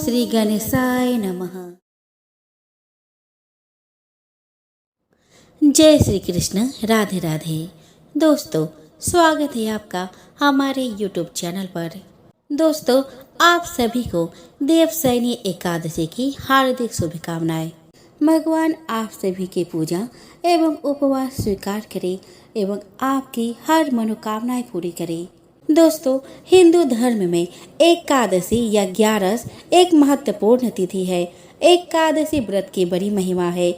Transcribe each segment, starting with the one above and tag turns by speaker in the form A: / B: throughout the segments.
A: श्री गणेशाय नमः। जय श्री कृष्ण, राधे राधे। दोस्तों, स्वागत है आपका हमारे YouTube चैनल पर। दोस्तों, आप सभी को देवशयनी एकादशी की हार्दिक शुभकामनाएं। भगवान आप सभी की पूजा एवं उपवास स्वीकार करे एवं आपकी हर मनोकामनाएं पूरी करे। दोस्तों, हिंदू धर्म में एकादशी या ग्यारस एक महत्वपूर्ण तिथि है। एकादशी व्रत की बड़ी महिमा है।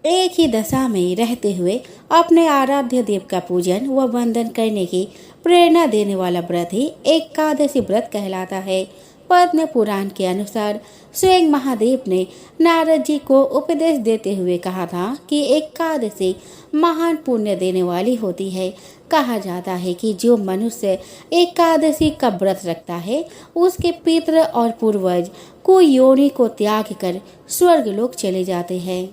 A: एक ही दशा में रहते हुए अपने आराध्य देव का पूजन व वंदन करने की प्रेरणा देने वाला व्रत ही एकादशी व्रत कहलाता है। पद्म पुराण के अनुसार स्वयं महादेव ने नारद जी को उपदेश देते हुए कहा था कि एकादशी महान पुण्य देने वाली होती है। कहा जाता है कि जो मनुष्य एकादशी का व्रत रखता है उसके पितृ और पूर्वज को योनि को त्याग कर स्वर्ग लोक चले जाते हैं।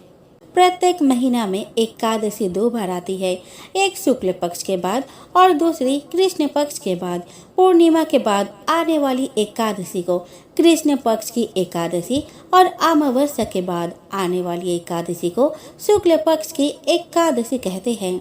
A: प्रत्येक महीना में एकादशी 2 बार आती है, एक शुक्ल पक्ष के बाद और दूसरी कृष्ण पक्ष के बाद। पूर्णिमा के बाद आने वाली एकादशी को कृष्ण पक्ष की एकादशी और अमावस्या के बाद आने वाली एकादशी को शुक्ल पक्ष की एकादशी कहते हैं।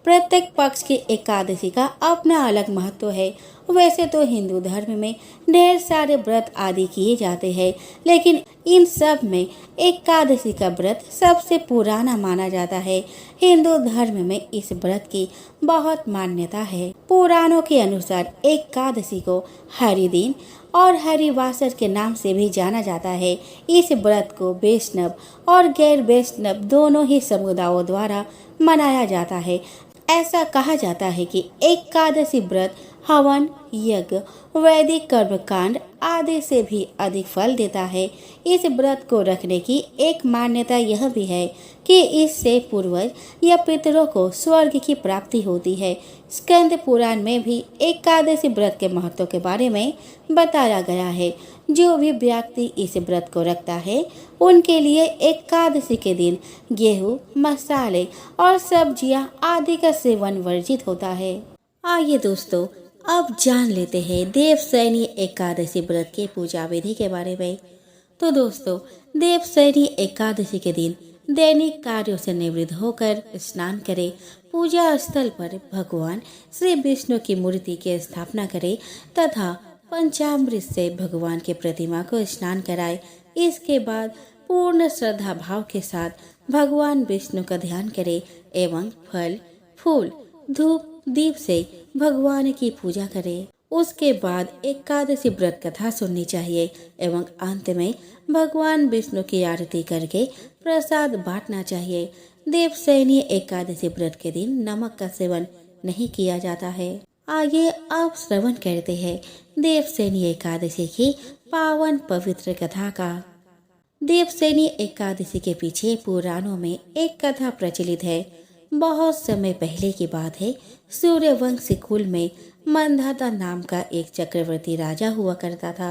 A: प्रत्येक पक्ष की एकादशी का अपना अलग महत्व है। वैसे तो हिंदू धर्म में ढेर सारे व्रत आदि किए जाते हैं, लेकिन इन सब में एकादशी का व्रत सबसे पुराना माना जाता है। हिंदू धर्म में इस व्रत की बहुत मान्यता है। पुराणों के अनुसार एकादशी को हरि दिन और हरिवासर के नाम से भी जाना जाता है। इस व्रत को वैष्णव और गैर वैष्णव दोनों ही समुदायों द्वारा मनाया जाता है। ऐसा कहा जाता है कि एकादशी व्रत हवन, यज्ञ, वैदिक कर्मकांड आदि से भी अधिक फल देता है। इस व्रत को रखने की एक मान्यता यह भी है कि इससे पूर्वज या पितरों को स्वर्ग की प्राप्ति होती है। स्कंद पुराण में भी एकादशी व्रत के महत्व के बारे में बताया गया है। जो भी व्यक्ति इस व्रत को रखता है उनके लिए एकादशी के दिन गेहूं, मसाले और सब्जियां आदि का सेवन वर्जित होता है। आइए दोस्तों, अब जान लेते हैं देवशयनी एकादशी व्रत के पूजा विधि के बारे में। तो दोस्तों, देवशयनी एकादशी के दिन दैनिक कार्यों से निवृत्त होकर स्नान करें। पूजा स्थल पर भगवान श्री विष्णु की मूर्ति की स्थापना करें तथा पंचामृत से भगवान के प्रतिमा को स्नान कराएं। इसके बाद पूर्ण श्रद्धा भाव के साथ भगवान विष्णु का ध्यान करें एवं फल, फूल, धूप, दीप से भगवान की पूजा करें। उसके बाद एकादशी व्रत कथा सुननी चाहिए एवं अंत में भगवान विष्णु की आरती करके प्रसाद बांटना चाहिए। देवशयनी एकादशी व्रत के दिन नमक का सेवन नहीं किया जाता है। आइए अब श्रवण करते हैं देवशयनी एकादशी की पावन पवित्र कथा का। देवशयनी एकादशी के पीछे पुराणों में एक कथा प्रचलित है। बहुत समय पहले की बात है। सूर्यवंशी कुल में मंधाता नाम का एक चक्रवर्ती राजा हुआ करता था।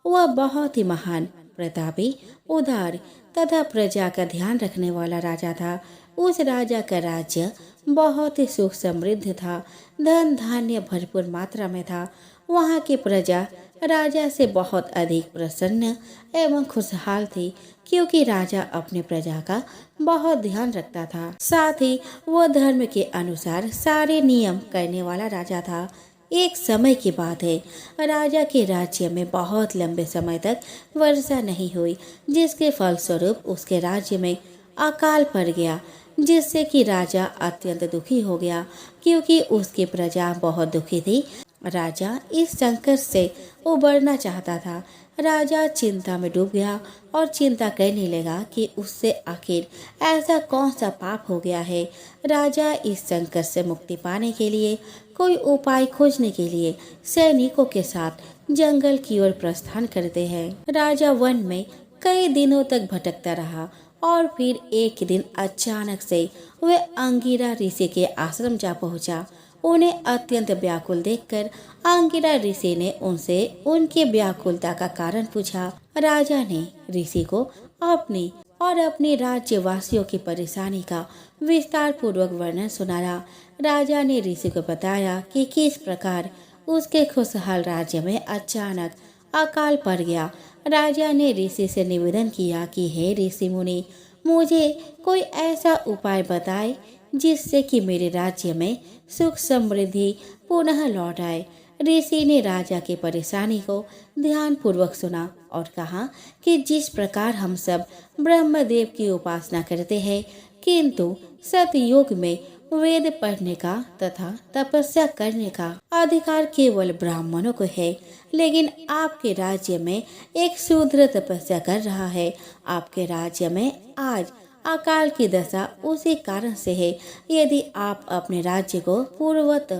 A: वह बहुत ही महान, प्रतापी, उदार तथा प्रजा का ध्यान रखने वाला राजा था। उस राजा का राज्य बहुत ही सुख समृद्ध था। धन धान्य भरपूर मात्रा में था। वहाँ की प्रजा राजा से बहुत अधिक प्रसन्न एवं खुशहाल थी, क्योंकि राजा अपने प्रजा का बहुत ध्यान रखता था। साथ ही वह धर्म के अनुसार सारे नियम करने वाला राजा था। एक समय की बात है, राजा के राज्य में बहुत लंबे समय तक वर्षा नहीं हुई, जिसके फलस्वरूप उसके राज्य में अकाल पड़ गया, जिससे कि राजा अत्यंत दुखी हो गया, क्योंकि उसकी प्रजा बहुत दुखी थी। राजा इस संकट से उबरना चाहता था। राजा चिंता में डूब गया और चिंता करने लगा कि उससे आखिर ऐसा कौन सा पाप हो गया है। राजा इस संकट से मुक्ति पाने के लिए कोई उपाय खोजने के लिए सैनिकों के साथ जंगल की ओर प्रस्थान करते हैं। राजा वन में कई दिनों तक भटकता रहा और फिर एक दिन अचानक से वह अंगिरा ऋषि के आश्रम जा पहुंचा। उन्हें अत्यंत व्याकुल देखकर अंगिरा ऋषि ने उनसे उनकी व्याकुलता का कारण पूछा। राजा ने ऋषि को अपनी और अपने राज्यवासियों की परेशानी का विस्तार पूर्वक वर्णन सुनाया। राजा ने ऋषि को बताया कि किस प्रकार उसके खुशहाल राज्य में अचानक अकाल पड़ गया। राजा ने ऋषि से निवेदन किया कि हे ऋषि मुनि, मुझे कोई ऐसा उपाय बताए जिससे कि मेरे राज्य में सुख समृद्धि पुनः लौट आए। ऋषि ने राजा की परेशानी को ध्यान पूर्वक सुना और कहा कि जिस प्रकार हम सब ब्रह्मदेव की उपासना करते हैं, किंतु सतयुग में वेद पढ़ने का तथा तपस्या करने का अधिकार केवल ब्राह्मणों को है, लेकिन आपके राज्य में एक शूद्र तपस्या कर रहा है। आपके राज्य में आज अकाल की दशा उसी कारण से है। यदि आप अपने राज्य को पूर्ववत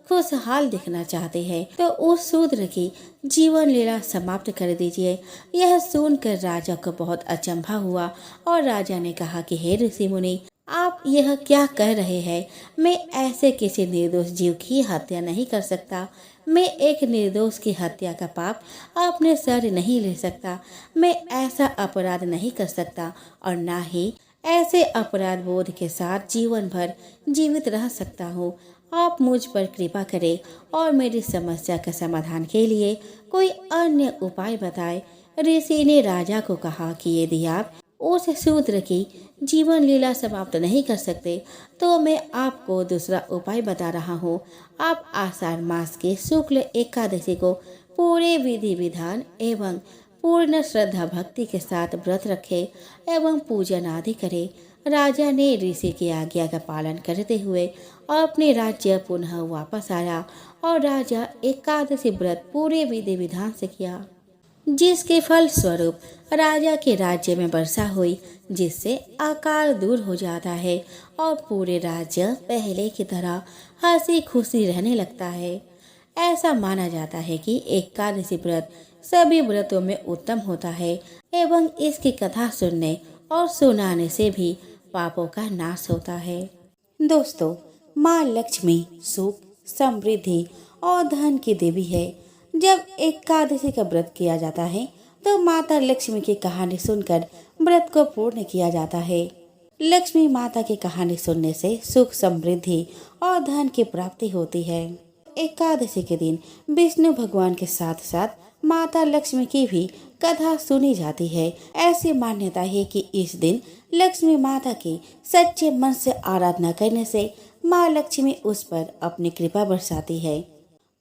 A: खुशहाल दिखना चाहते हैं तो उस शूद्र की जीवन लीला समाप्त कर दीजिए। यह सुनकर राजा को बहुत अचंभा हुआ और राजा ने कहा कि हे ऋषि मुनि, आप यह क्या कह रहे हैं? मैं ऐसे किसी निर्दोष जीव की हत्या नहीं कर सकता। मैं एक निर्दोष की हत्या का पाप अपने सर नहीं ले सकता। मैं ऐसा अपराध नहीं कर सकता और ना ही ऐसे अपराध बोध के साथ जीवन भर जीवित रह सकता हूँ। आप मुझ पर कृपा करें और मेरी समस्या के समाधान के लिए कोई अन्य उपाय बताएं। ऋषि ने राजा को कहा कि यदि आप उस शूद्र की जीवन लीला समाप्त नहीं कर सकते तो मैं आपको दूसरा उपाय बता रहा हूँ। आप आषाढ़ मास के शुक्ल एकादशी को पूरे विधि विधान एवं पूर्ण श्रद्धा भक्ति के साथ व्रत रखें एवं पूजन आदि करें। राजा ने ऋषि की आज्ञा का पालन करते हुए अपने राज्य पुनः वापस आया और राजा एकादशी व्रत पूरे विधि विधान से किया, जिसके फल स्वरूप राजा के राज्य में वर्षा हुई, जिससे अकाल दूर हो जाता है और पूरे राज्य पहले की तरह हंसी खुशी रहने लगता है। ऐसा माना जाता है कि एकादशी व्रत सभी व्रतों में उत्तम होता है एवं इसकी कथा सुनने और सुनाने से भी पापों का नाश होता है। दोस्तों, माँ लक्ष्मी सुख, समृद्धि और धन की देवी है। जब एकादशी का व्रत किया जाता है तो माता लक्ष्मी की कहानी सुनकर व्रत को पूर्ण किया जाता है। लक्ष्मी माता की कहानी सुनने से सुख, समृद्धि और धन की प्राप्ति होती है। एकादशी के दिन विष्णु भगवान के साथ साथ माता लक्ष्मी की भी कथा सुनी जाती है। ऐसी मान्यता है कि इस दिन लक्ष्मी माता की सच्चे मन से आराधना करने से माँ लक्ष्मी उस पर अपनी कृपा बरसाती है।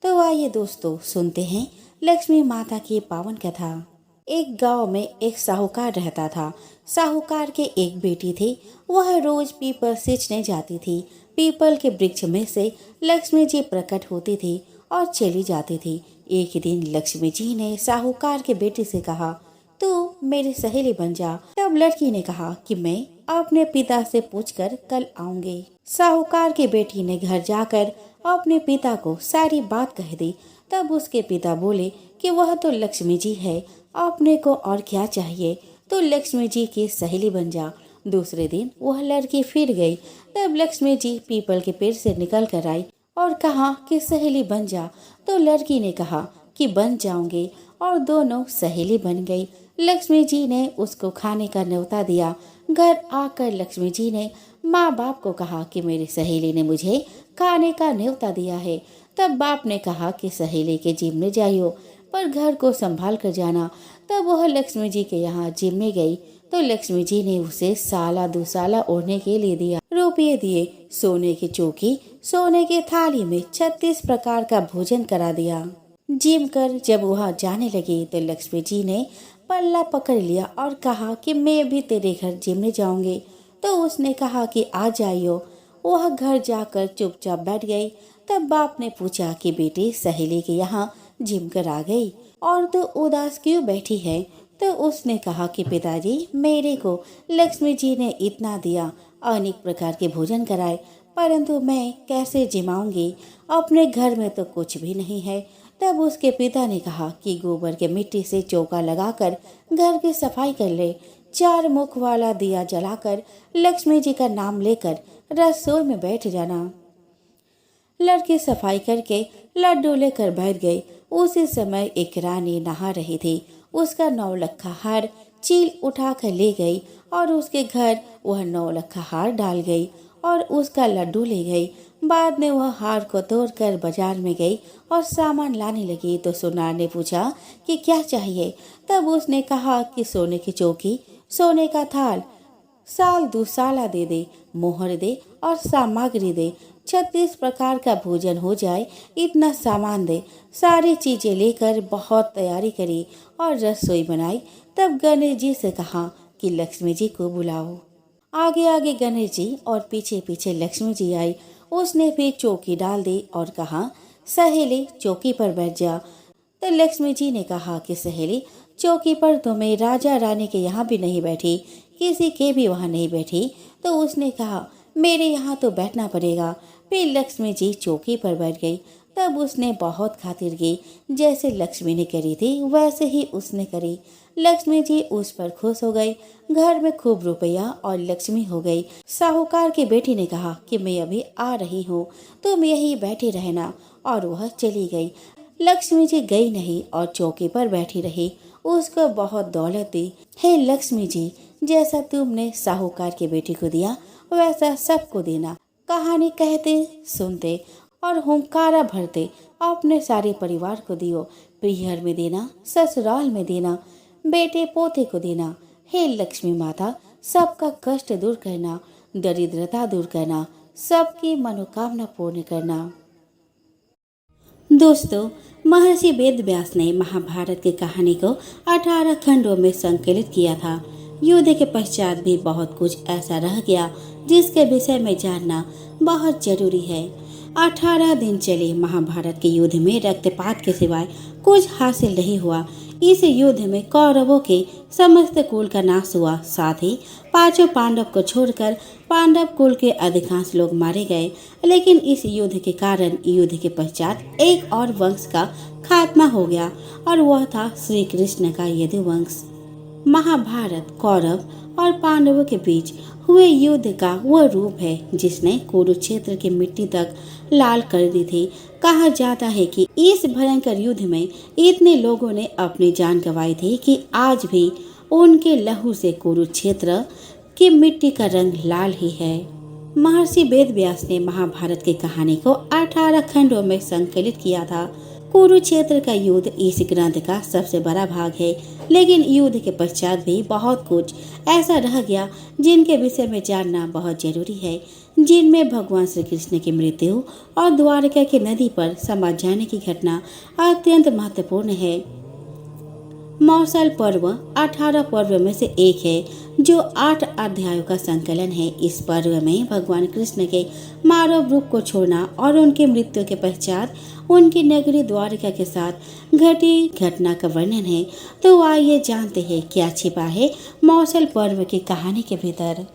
A: तो आइए दोस्तों, सुनते हैं लक्ष्मी माता की पावन कथा। एक गांव में एक साहूकार रहता था। साहूकार के एक बेटी थी। वह रोज पीपल सींचने जाती थी। पीपल के वृक्ष में से लक्ष्मी जी प्रकट होती थी और चली जाती थी। एक दिन लक्ष्मी जी ने साहूकार के बेटी से कहा, तू मेरी सहेली बन जा। तब लड़की ने कहा कि मैं अपने पिता से पूछकर कल आऊंगी। साहूकार की बेटी ने घर जाकर अपने पिता को सारी बात कह दी। तब उसके पिता बोले कि वह तो लक्ष्मी जी है, अपने को और क्या चाहिए, तो लक्ष्मी जी की सहेली बन जा। दूसरे दिन वह लड़की फिर गई। तब लक्ष्मी जी पीपल के पेड़ से निकल कर आई और कहा कि सहेली बन जा। तो लड़की ने कहा कि बन जाऊंगी और दोनों सहेली बन गई। लक्ष्मी जी ने उसको खाने का न्योता दिया। घर आकर लक्ष्मी जी ने माँ बाप को कहा कि मेरी सहेली ने मुझे खाने का न्योता दिया है। तब बाप ने कहा कि सहेली के जिम में जाइयो, पर घर को संभाल कर जाना। तब वह लक्ष्मी जी के यहाँ जिम में गई तो लक्ष्मी जी ने उसे साला दुसाला ओढ़ने के लिए दिया, रुपये दिए, सोने की चौकी, सोने की थाली में 36 प्रकार का भोजन करा दिया। जिम कर जब वह जाने लगी तो लक्ष्मी जी ने पल्ला पकड़ लिया और कहा कि मैं भी तेरे घर जिम में जाऊंगी। तो उसने कहा कि आ जाइयो। वह घर जाकर चुपचाप बैठ गई। तब बाप ने पूछा कि बेटी सहेली के यहाँ जिम कर आ गई और तू उदास क्यों बैठी है? तो उसने कहा कि पिताजी, मेरे को लक्ष्मी जी ने इतना दिया, अनेक प्रकार के भोजन कराए, परंतु मैं कैसे जिमाऊंगी? अपने घर में तो कुछ भी नहीं है। तब उसके पिता ने कहा कि गोबर के मिट्टी से चौका लगाकर घर की सफाई कर ले। 4 मुख वाला दिया जलाकर लक्ष्मी जी का नाम लेकर रसोई में बैठ जाना। लड़की सफाई करके लड्डू लेकर बैठ गई। उसी समय एक रानी नहा रही थी। उसका 9 लक्खा हार चील उठा कर ले गई और उसके घर वह 9 लक्खा हार डाल गई और उसका लड्डू ले गई। बाद में वह हार को तोड़कर बाजार में गई और सामान लाने लगी तो सुनार ने पूछा कि क्या चाहिए। तब उसने कहा कि सोने की चौकी, सोने का थाल, साल दुसाला दे दे, मोहर दे और सामग्री दे, 36 प्रकार का भोजन हो जाए इतना सामान दे। सारी चीजें लेकर बहुत तैयारी करी और रसोई बनाई। तब गणेश जी से कहा कि लक्ष्मी जी को बुलाओ। आगे आगे गणेश जी और पीछे पीछे लक्ष्मी जी आई। उसने फिर चौकी डाल दी और कहा, सहेली चौकी पर बैठ जा। तो लक्ष्मी जी ने कहा कि सहेली, चौकी पर तो मैं राजा रानी के यहाँ भी नहीं बैठी, किसी के भी वहाँ नहीं बैठी। तो उसने कहा, मेरे यहाँ तो बैठना पड़ेगा। फिर लक्ष्मी जी चौकी पर बैठ गई। तब उसने बहुत खातिर की, जैसे लक्ष्मी ने करी थी वैसे ही उसने करी। लक्ष्मी जी उस पर खुश हो गई। घर में खूब रुपया और लक्ष्मी हो गई। साहूकार की बेटी ने कहा कि मैं अभी आ रही हूँ, तुम यहीं बैठी रहना, और वह चली गई। लक्ष्मी जी गई नहीं और चौकी पर बैठी रही। उसको बहुत दौलत दी। हे लक्ष्मी जी, जैसा तुमने साहूकार की बेटी को दिया वैसा सबको देना। कहानी कहते सुनते और हुंकारा भरते अपने सारे परिवार को दियो। पीहर में देना, ससुराल में देना, बेटे पोते को देना। हे लक्ष्मी माता, सबका कष्ट दूर करना, दरिद्रता दूर करना, सबकी मनोकामना पूर्ण करना। दोस्तों, महर्षि वेद व्यास ने महाभारत की कहानी को 18 खंडों में संकलित किया था। युद्ध के पश्चात भी बहुत कुछ ऐसा रह गया जिसके विषय में जानना बहुत जरूरी है। 18 दिन चले महाभारत के युद्ध में रक्तपात के सिवाय कुछ हासिल नहीं हुआ। इस युद्ध में कौरवों के समस्त कुल का नाश हुआ। साथ ही 5 पांडव को छोड़कर पांडव कुल के अधिकांश लोग मारे गए। लेकिन इस युद्ध के कारण युद्ध के पश्चात एक और वंश का खात्मा हो गया और वह था श्री कृष्ण का यदुवंश। महाभारत कौरव और पांडवों के बीच हुए युद्ध का वह रूप है जिसने कुरुक्षेत्र की मिट्टी तक लाल कर दी थी। कहा जाता है कि इस भयंकर युद्ध में इतने लोगों ने अपनी जान गंवाई थी कि आज भी उनके लहू से कुरुक्षेत्र की मिट्टी का रंग लाल ही है। महर्षि वेद व्यास ने महाभारत की कहानी को 18 खंडों में संकलित किया था। कुरुक्षेत्र का युद्ध इस ग्रंथ का सबसे बड़ा भाग है। लेकिन युद्ध के पश्चात भी बहुत कुछ ऐसा रह गया जिनके विषय में जानना बहुत जरूरी है, जिनमें भगवान श्री कृष्ण की मृत्यु और द्वारका की नदी पर समा जाने की घटना अत्यंत महत्वपूर्ण है। मौसल पर्व 18 पर्व में से एक है जो 8 अध्यायों का संकलन है। इस पर्व में भगवान कृष्ण के मानव रूप को छोड़ना और उनकी मृत्यु के पश्चात उनकी नगरी द्वारका के साथ घटी घटना का वर्णन है। तो आइए जानते हैं क्या छिपा है मौसल पर्व की कहानी के भीतर।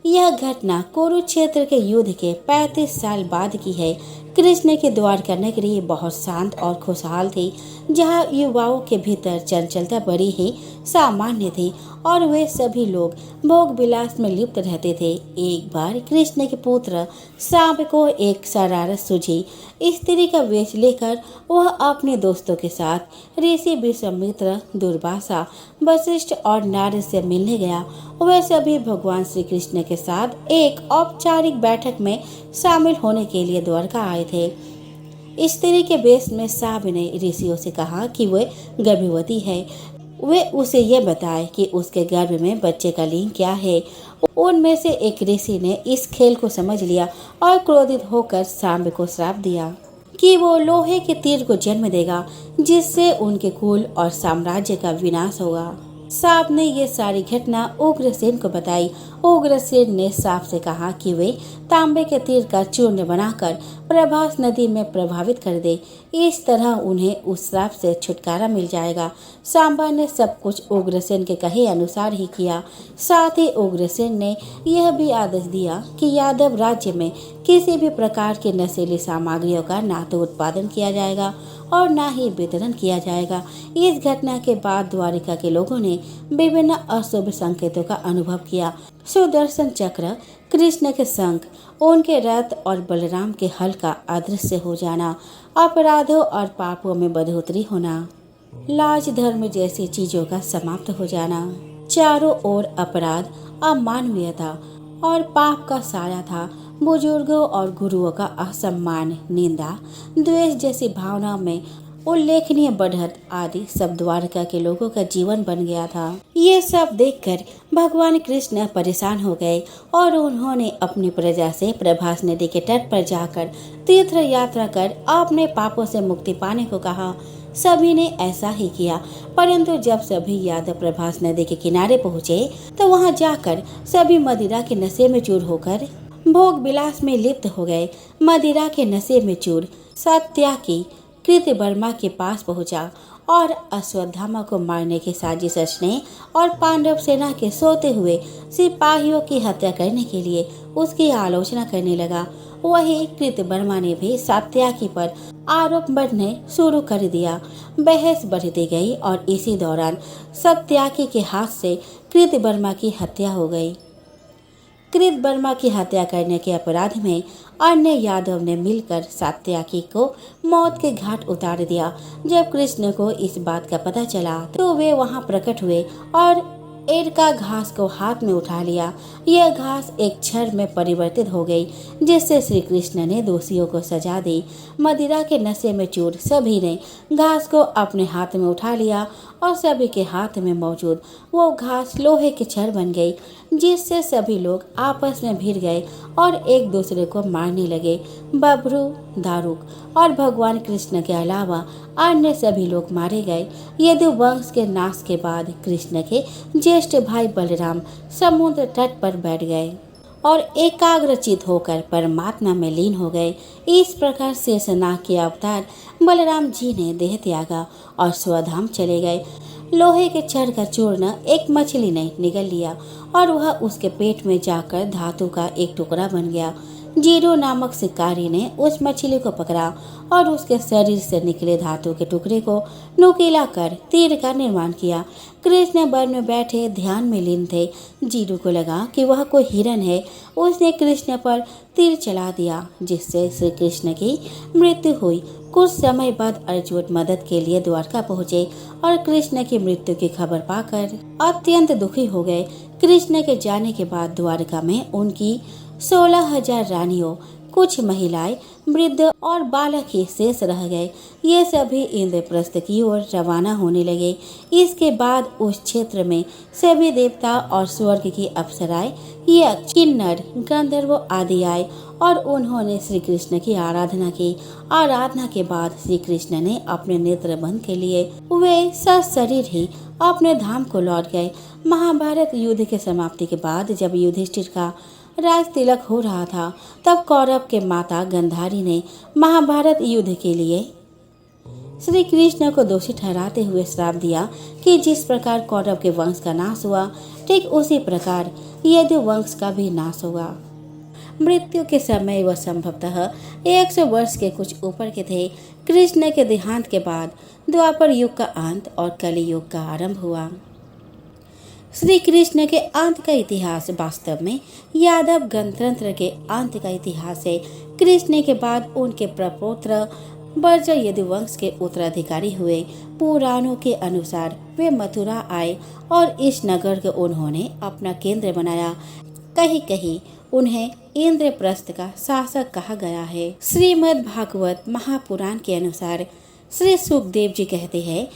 A: यह घटना कुरुक्षेत्र के युद्ध के 35 साल बाद की है। कृष्ण की द्वारका नगरी बहुत शांत और खुशहाल थी, जहाँ युवाओं के भीतर चंचलता बड़ी ही सामान्य थी और वे सभी लोग भोग विलास में लिप्त रहते थे। एक बार कृष्ण के पुत्र सांब को एक शरारत सूझी। स्त्री का वेश लेकर वह अपने दोस्तों के साथ ऋषि विश्वामित्र, दुर्वासा, वशिष्ठ और नारद से मिलने गया। वह सभी भगवान श्री कृष्ण के साथ एक औपचारिक बैठक में शामिल होने के लिए द्वारका आए थे। स्त्री के वेश में सांब ने ऋषियों से कहा कि वह गर्भवती है। वे उसे यह बताए कि उसके गर्भ में बच्चे का लिंग क्या है। उनमें से एक ऋषि ने इस खेल को समझ लिया और क्रोधित होकर सांब को श्राप दिया कि वो लोहे के तीर को जन्म देगा, जिससे उनके कुल और साम्राज्य का विनाश होगा। सांप ने ये सारी घटना उग्रसेन को बताई। उग्रसेन ने सांप से कहा कि वे तांबे के तीर का चूर्ण बनाकर प्रभास नदी में प्रभावित कर दे। इस तरह उन्हें उस श्राप से छुटकारा मिल जाएगा। सांबा ने सब कुछ उग्रसेन के कहे अनुसार ही किया। साथ ही उग्रसेन ने यह भी आदेश दिया कि यादव राज्य में किसी भी प्रकार की नशीली सामग्रियों का ना तो उत्पादन किया जाएगा और ना ही वितरण किया जाएगा। इस घटना के बाद द्वारिका के लोगों ने विभिन्न अशुभ संकेतों का अनुभव किया। सुदर्शन चक्र, कृष्ण के शंख, उनके रथ और बलराम के हल का अदृश्य हो जाना, अपराधों और पापों में बढ़ोतरी होना, लाज धर्म जैसी चीजों का समाप्त हो जाना, चारों ओर अपराध, अमानवीयता और पाप का साया था। बुजुर्गों और गुरुओं का असम्मान, निंदा, द्वेष जैसी भावनाओं में उल्लेखनीय बढ़त आदि सब द्वारका के लोगों का जीवन बन गया था। ये सब देखकर भगवान कृष्ण परेशान हो गए और उन्होंने अपनी प्रजा से प्रभास नदी के तट पर जाकर तीर्थ यात्रा कर अपने पापों से मुक्ति पाने को कहा। सभी ने ऐसा ही किया, परंतु जब सभी यादव प्रभास नदी के किनारे पहुँचे तो वहाँ जाकर सभी मदिरा के नशे में चूर होकर भोग विलास में लिप्त हो गए। मदिरा के नशे में चूर सात्यकी कृतवर्मा के पास पहुंचा और अश्वत्थामा को मारने की साजिश रचने और पांडव सेना के सोते हुए सिपाहियों की हत्या करने के लिए उसकी आलोचना करने लगा। वही कृतवर्मा ने भी सात्यकी पर आरोप बढ़ने शुरू कर दिया। बहस बढ़ती गई और इसी दौरान सात्यकी के हाथ से कृतवर्मा की हत्या हो गई। कृतवर्मा की हत्या करने के अपराध में अन्य यादव ने मिलकर सात्यकी को मौत के घाट उतार दिया। जब कृष्ण को इस बात का पता चला तो वे वहां प्रकट हुए और एरका घास को हाथ में उठा लिया। यह घास एक छड़ में परिवर्तित हो गई, जिससे श्री कृष्ण ने दोषियों को सजा दी। मदिरा के नशे में चूर सभी ने घास को अपने हाथ में उठा लिया और सभी के हाथ में मौजूद वो घास लोहे की छड़ बन गई, जिससे सभी लोग आपस में भिड़ गए और एक दूसरे को मारने लगे। बब्रू, दारुक और भगवान कृष्ण के अलावा अन्य सभी लोग मारे गए। यदु वंश के नाश के बाद कृष्ण के ज्येष्ठ भाई बलराम समुद्र तट पर बैठ गए और एकाग्रचित होकर परमात्मा में लीन हो गए। इस प्रकार शेषनाग के अवतार बलराम जी ने देह त्यागा और स्वधाम चले गए। लोहे के छड़ का चूर्ण एक मछली ने निगल लिया और वह उसके पेट में जाकर धातु का एक टुकड़ा बन गया। जीरो नामक शिकारी ने उस मछली को पकड़ा और उसके शरीर से निकले धातु के टुकड़े को नुकीला कर तीर का निर्माण किया। कृष्ण वन में बैठे ध्यान में लीन थे। जीरो को लगा कि वह कोई हिरण है। उसने कृष्ण पर तीर चला दिया, जिससे श्री कृष्ण की मृत्यु हुई। कुछ समय बाद अर्जुन मदद के लिए द्वारका पहुँचे और कृष्ण की मृत्यु की खबर पाकर अत्यंत दुखी हो गए। कृष्ण के जाने के बाद द्वारका में उनकी 16,000 रानियों, कुछ महिलाएं, वृद्ध और बालक ही शेष रह गए। ये सभी इंद्रप्रस्थ की ओर रवाना होने लगे। इसके बाद उस क्षेत्र में सभी देवता और स्वर्ग की अप्सराएं, यक्ष, किन्नर, गंधर्व आदि आए और उन्होंने श्री कृष्ण की आराधना की। आराधना के बाद श्री कृष्ण ने अपने नेत्र बंद के लिए वे सशरीर ही अपने धाम को लौट गए। महाभारत युद्ध के समाप्ति के बाद जब युधिष्ठिर का राज तिलक हो रहा था, तब कौरव के माता गंधारी ने महाभारत युद्ध के लिए श्री कृष्ण को दोषी ठहराते हुए श्राप दिया कि जिस प्रकार कौरव के वंश का नाश हुआ, ठीक उसी प्रकार यदु वंश का भी नाश होगा। मृत्यु के समय वह संभवतः 100 वर्ष के कुछ ऊपर के थे। कृष्ण के देहांत के बाद द्वापर युग का अंत और कलि युग का आरंभ हुआ। श्री कृष्ण के अंत का इतिहास वास्तव में यादव गणतंत्र के अंत का इतिहास है। कृष्ण के बाद उनके प्रपौत्र बर्ज यदुवंश के उत्तराधिकारी हुए। पुराणों के अनुसार वे मथुरा आए और इस नगर को उन्होंने अपना केंद्र बनाया। कहीं कहीं उन्हें इंद्रप्रस्थ का शासक कहा गया है। श्रीमद् भागवत महापुराण के अनुसार श्री सुखदेव जी कहते हैं,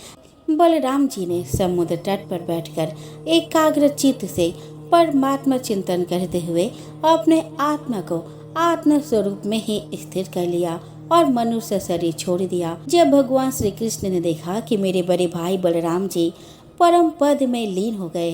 A: बलराम जी ने समुद्र तट पर बैठकर एकाग्र चित्त से परमात्मा चिंतन करते हुए अपने आत्मा को आत्म स्वरूप में ही स्थिर कर लिया और मनुष्य शरीर छोड़ दिया। जब भगवान श्री कृष्ण ने देखा कि मेरे बड़े भाई बलराम जी परम पद में लीन हो गए,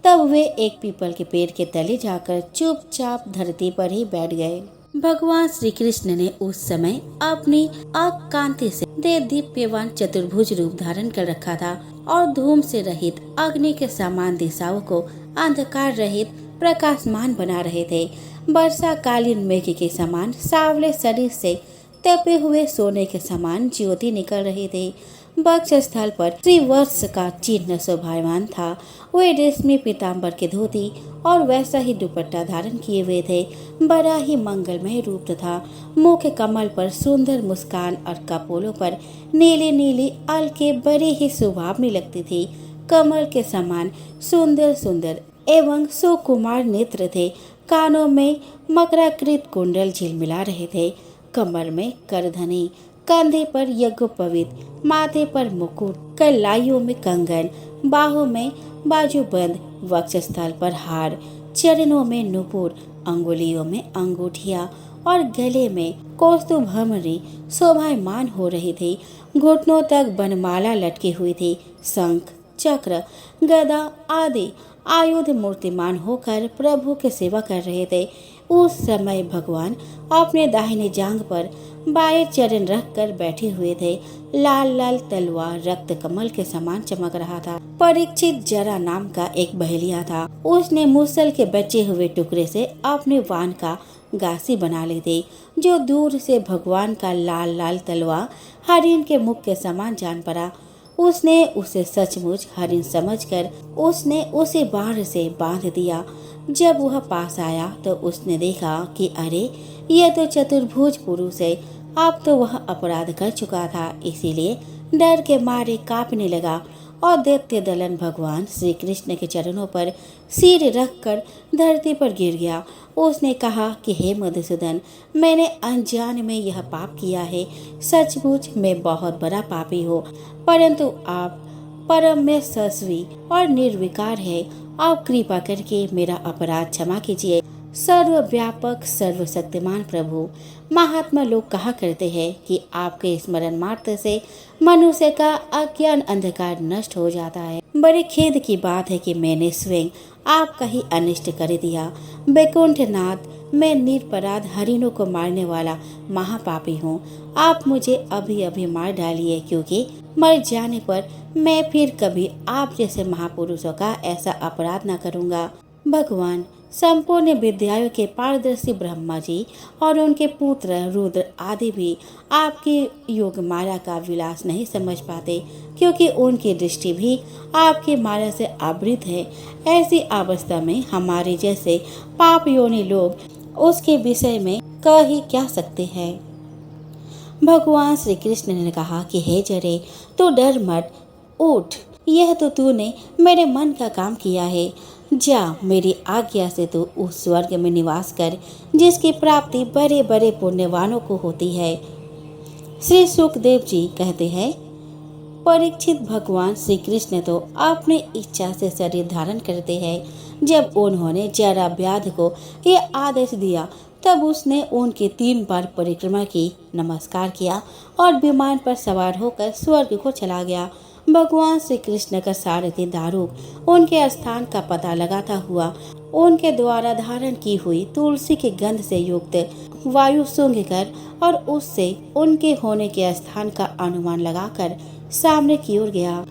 A: तब वे एक पीपल के पेड़ के तले जाकर चुपचाप धरती पर ही बैठ गए। भगवान श्री कृष्ण ने उस समय अपनी अकांति से दीप्यवान चतुर्भुज रूप धारण कर रखा था और धूम से रहित अग्नि के समान दिशाओं को अंधकार रहित प्रकाशमान बना रहे थे। वर्षा कालीन मेघ के समान सावले शरीर से तपे हुए सोने के समान ज्योति निकल रहे थे। वक्ष स्थल पर त्रिवर्ष का चिन्ह शोभायमान था। वे रेशमी पीताम्बर के धोती और वैसा ही दुपट्टा धारण किए हुए थे। बड़ा ही मंगलमय रूप था। मुख कमल पर सुंदर मुस्कान और कपोलों पर नीली नीली अलके बड़ी ही सुहावनी लगती थी। कमल के समान सुंदर सुंदर एवं सुकुमार नेत्र थे। कानों में मकराकृत कुंडल झिलमिला रहे थे। कमर में करधनी, कंधे पर यज्ञोपवीत, माथे पर मुकुट, कलाइयों में कंगन, बाहों में बाजूबंद, वक्षस्थल पर हार, चरणों में नुपुर, अंगुलियों में अंगूठियां और गले में कौस्तुभमणि शोभायमान हो रही थी। घुटनों तक बनमाला लटकी हुई थी। शंख, चक्र, गदा आदि आयुध मूर्तिमान होकर प्रभु की सेवा कर रहे थे। उस समय भगवान अपने दाहिने जांघ पर बाएं चरण रखकर बैठे हुए थे। लाल लाल तलवार रक्त कमल के समान चमक रहा था। परीक्षित जरा नाम का एक बहेलिया था। उसने मूसल के बचे हुए टुकड़े से अपने वाण का गासी बना ली थी, जो दूर से भगवान का लाल लाल तलवार हरिण के मुख के समान जान पड़ा। उसने उसे सचमुच हरिण समझकर उसने उसे बाढ़ से बांध दिया। जब वह पास आया तो उसने देखा कि अरे, यह तो चतुर्भुज पुरुष है। अब तो वह अपराध कर चुका था, इसीलिए डर के मारे कांपने लगा और दैत्य दलन भगवान श्री कृष्ण के चरणों पर सिर रखकर धरती पर गिर गया। उसने कहा कि हे मधुसूदन, मैंने अनजान में यह पाप किया है। सचमुच मैं बहुत बड़ा पापी हूँ, परंतु आप परम में सस्वी और निर्विकार है। आप कृपा करके मेरा अपराध क्षमा कीजिए। सर्वव्यापक सर्वशक्तिमान प्रभु, महात्मा लोग कहा करते हैं कि आपके स्मरण मात्र से मनुष्य का अज्ञान अंधकार नष्ट हो जाता है। बड़े खेद की बात है कि मैंने स्वयं आपका ही अनिष्ट कर दिया। वैकुंठनाथ, मैं निरपराध हरिणों को मारने वाला महापापी हूँ। आप मुझे अभी अभी मार डालिए, क्योंकि मर जाने पर मैं फिर कभी आप जैसे महापुरुषों का ऐसा अपराध न करूँगा। भगवान, संपूर्ण विद्याओं के पारदर्शी ब्रह्मा जी और उनके पुत्र रुद्र आदि भी आपकी योग माला का विलास नहीं समझ पाते, क्योंकि उनकी दृष्टि भी आपकी माला से आवृत है। ऐसी अवस्था में हमारे जैसे पाप योनि लोग उसके विषय में कह ही क्या सकते हैं। भगवान श्री कृष्ण ने कहा कि हे जरे, तू डर मत, उठ। यह तो तूने मेरे मन का काम किया है। जा, मेरी आज्ञा से तू उस स्वर्ग में निवास कर जिसकी प्राप्ति बड़े बड़े पुण्यवानों को होती है। श्री सुखदेव जी कहते हैं, परीक्षित, भगवान श्री कृष्ण तो अपनी इच्छा से शरीर धारण करते हैं। जब उन्होंने जरा व्याध को यह आदेश दिया, तब उसने उनकी 3 बार परिक्रमा की, नमस्कार किया और विमान पर सवार होकर स्वर्ग को चला गया। भगवान श्री कृष्ण का सारथी दारुक उनके स्थान का पता लगाता हुआ उनके द्वारा धारण की हुई तुलसी के गंध से युक्त वायु सूंघकर और उससे उनके होने के स्थान का अनुमान लगाकर सामने की ओर गया।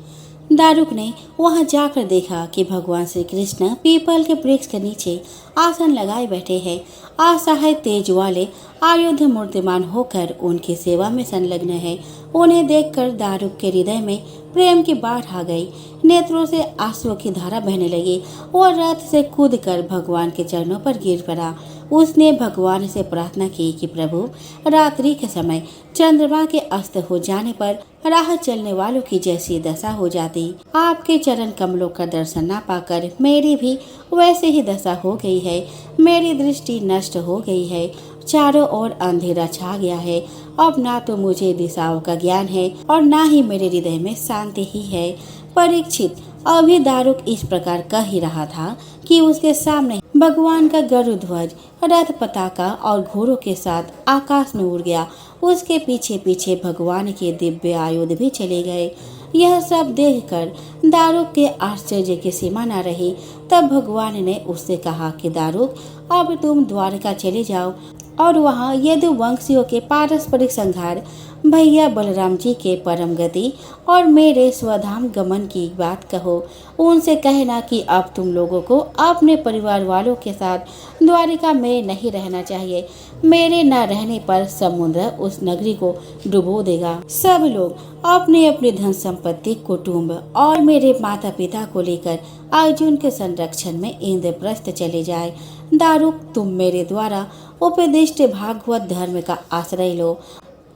A: दारुक ने वहां जाकर देखा कि भगवान श्री कृष्ण पीपल के वृक्ष के नीचे आसन लगाए बैठे हैं। असहाय तेज वाले आयुध मूर्तिमान होकर उनकी सेवा में संलग्न है। उन्हें देखकर दारुक के हृदय में प्रेम की बाढ़ आ गई। नेत्रों से आंसुओं की धारा बहने लगी और रथ से कूदकर भगवान के चरणों पर गिर पड़ा। उसने भगवान से प्रार्थना की कि प्रभु, रात्रि के समय चंद्रमा के अस्त हो जाने पर राह चलने वालों की जैसी दशा हो जाती। आपके चरण कमलों का दर्शन न पाकर मेरी भी वैसे ही दशा हो गई है। मेरी दृष्टि नष्ट हो गई है। चारों ओर अंधेरा छा गया है। अब ना तो मुझे दिशाओं का ज्ञान है और ना ही मेरे हृदय में शांति ही है। परीक्षित, अभी दारुक इस प्रकार कह ही रहा था कि उसके सामने भगवान का गरुड़ ध्वज, रथ पताका और घोड़ों के साथ आकाश में उड़ गया। उसके पीछे पीछे भगवान के दिव्य आयुध भी चले गए। यह सब देखकर दारुक के आश्चर्य की सीमा न रही। तब भगवान ने उससे कहा कि दारुक, अब तुम द्वारका चले जाओ और वहाँ यदुवंशियों के पारस्परिक संहार, भैया बलराम जी के परम गति और मेरे स्वधाम गमन की बात कहो। उनसे कहना कि अब तुम लोगों को अपने परिवार वालों के साथ द्वारिका में नहीं रहना चाहिए। मेरे न रहने पर समुद्र उस नगरी को डुबो देगा। सब लोग अपने अपने धन संपत्ति, कुटुंब और मेरे माता पिता को लेकर अर्जुन के संरक्षण में इंद्रप्रस्थ चले जाए। दारुक, तुम मेरे द्वारा उपदिष्ट भागवत धर्म का आश्रय लो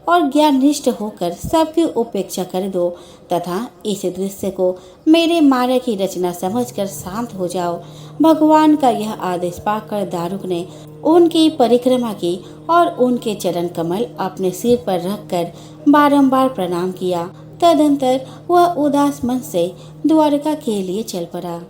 A: और ज्ञाननिष्ठ होकर सबकी उपेक्षा कर दो तथा इस दृश्य को मेरे मारे की रचना समझकर शांत हो जाओ। भगवान का यह आदेश पाकर दारुक ने उनकी परिक्रमा की और उनके चरण कमल अपने सिर पर रखकर बारंबार प्रणाम किया। तदंतर वह उदास मन से द्वारका के लिए चल पड़ा।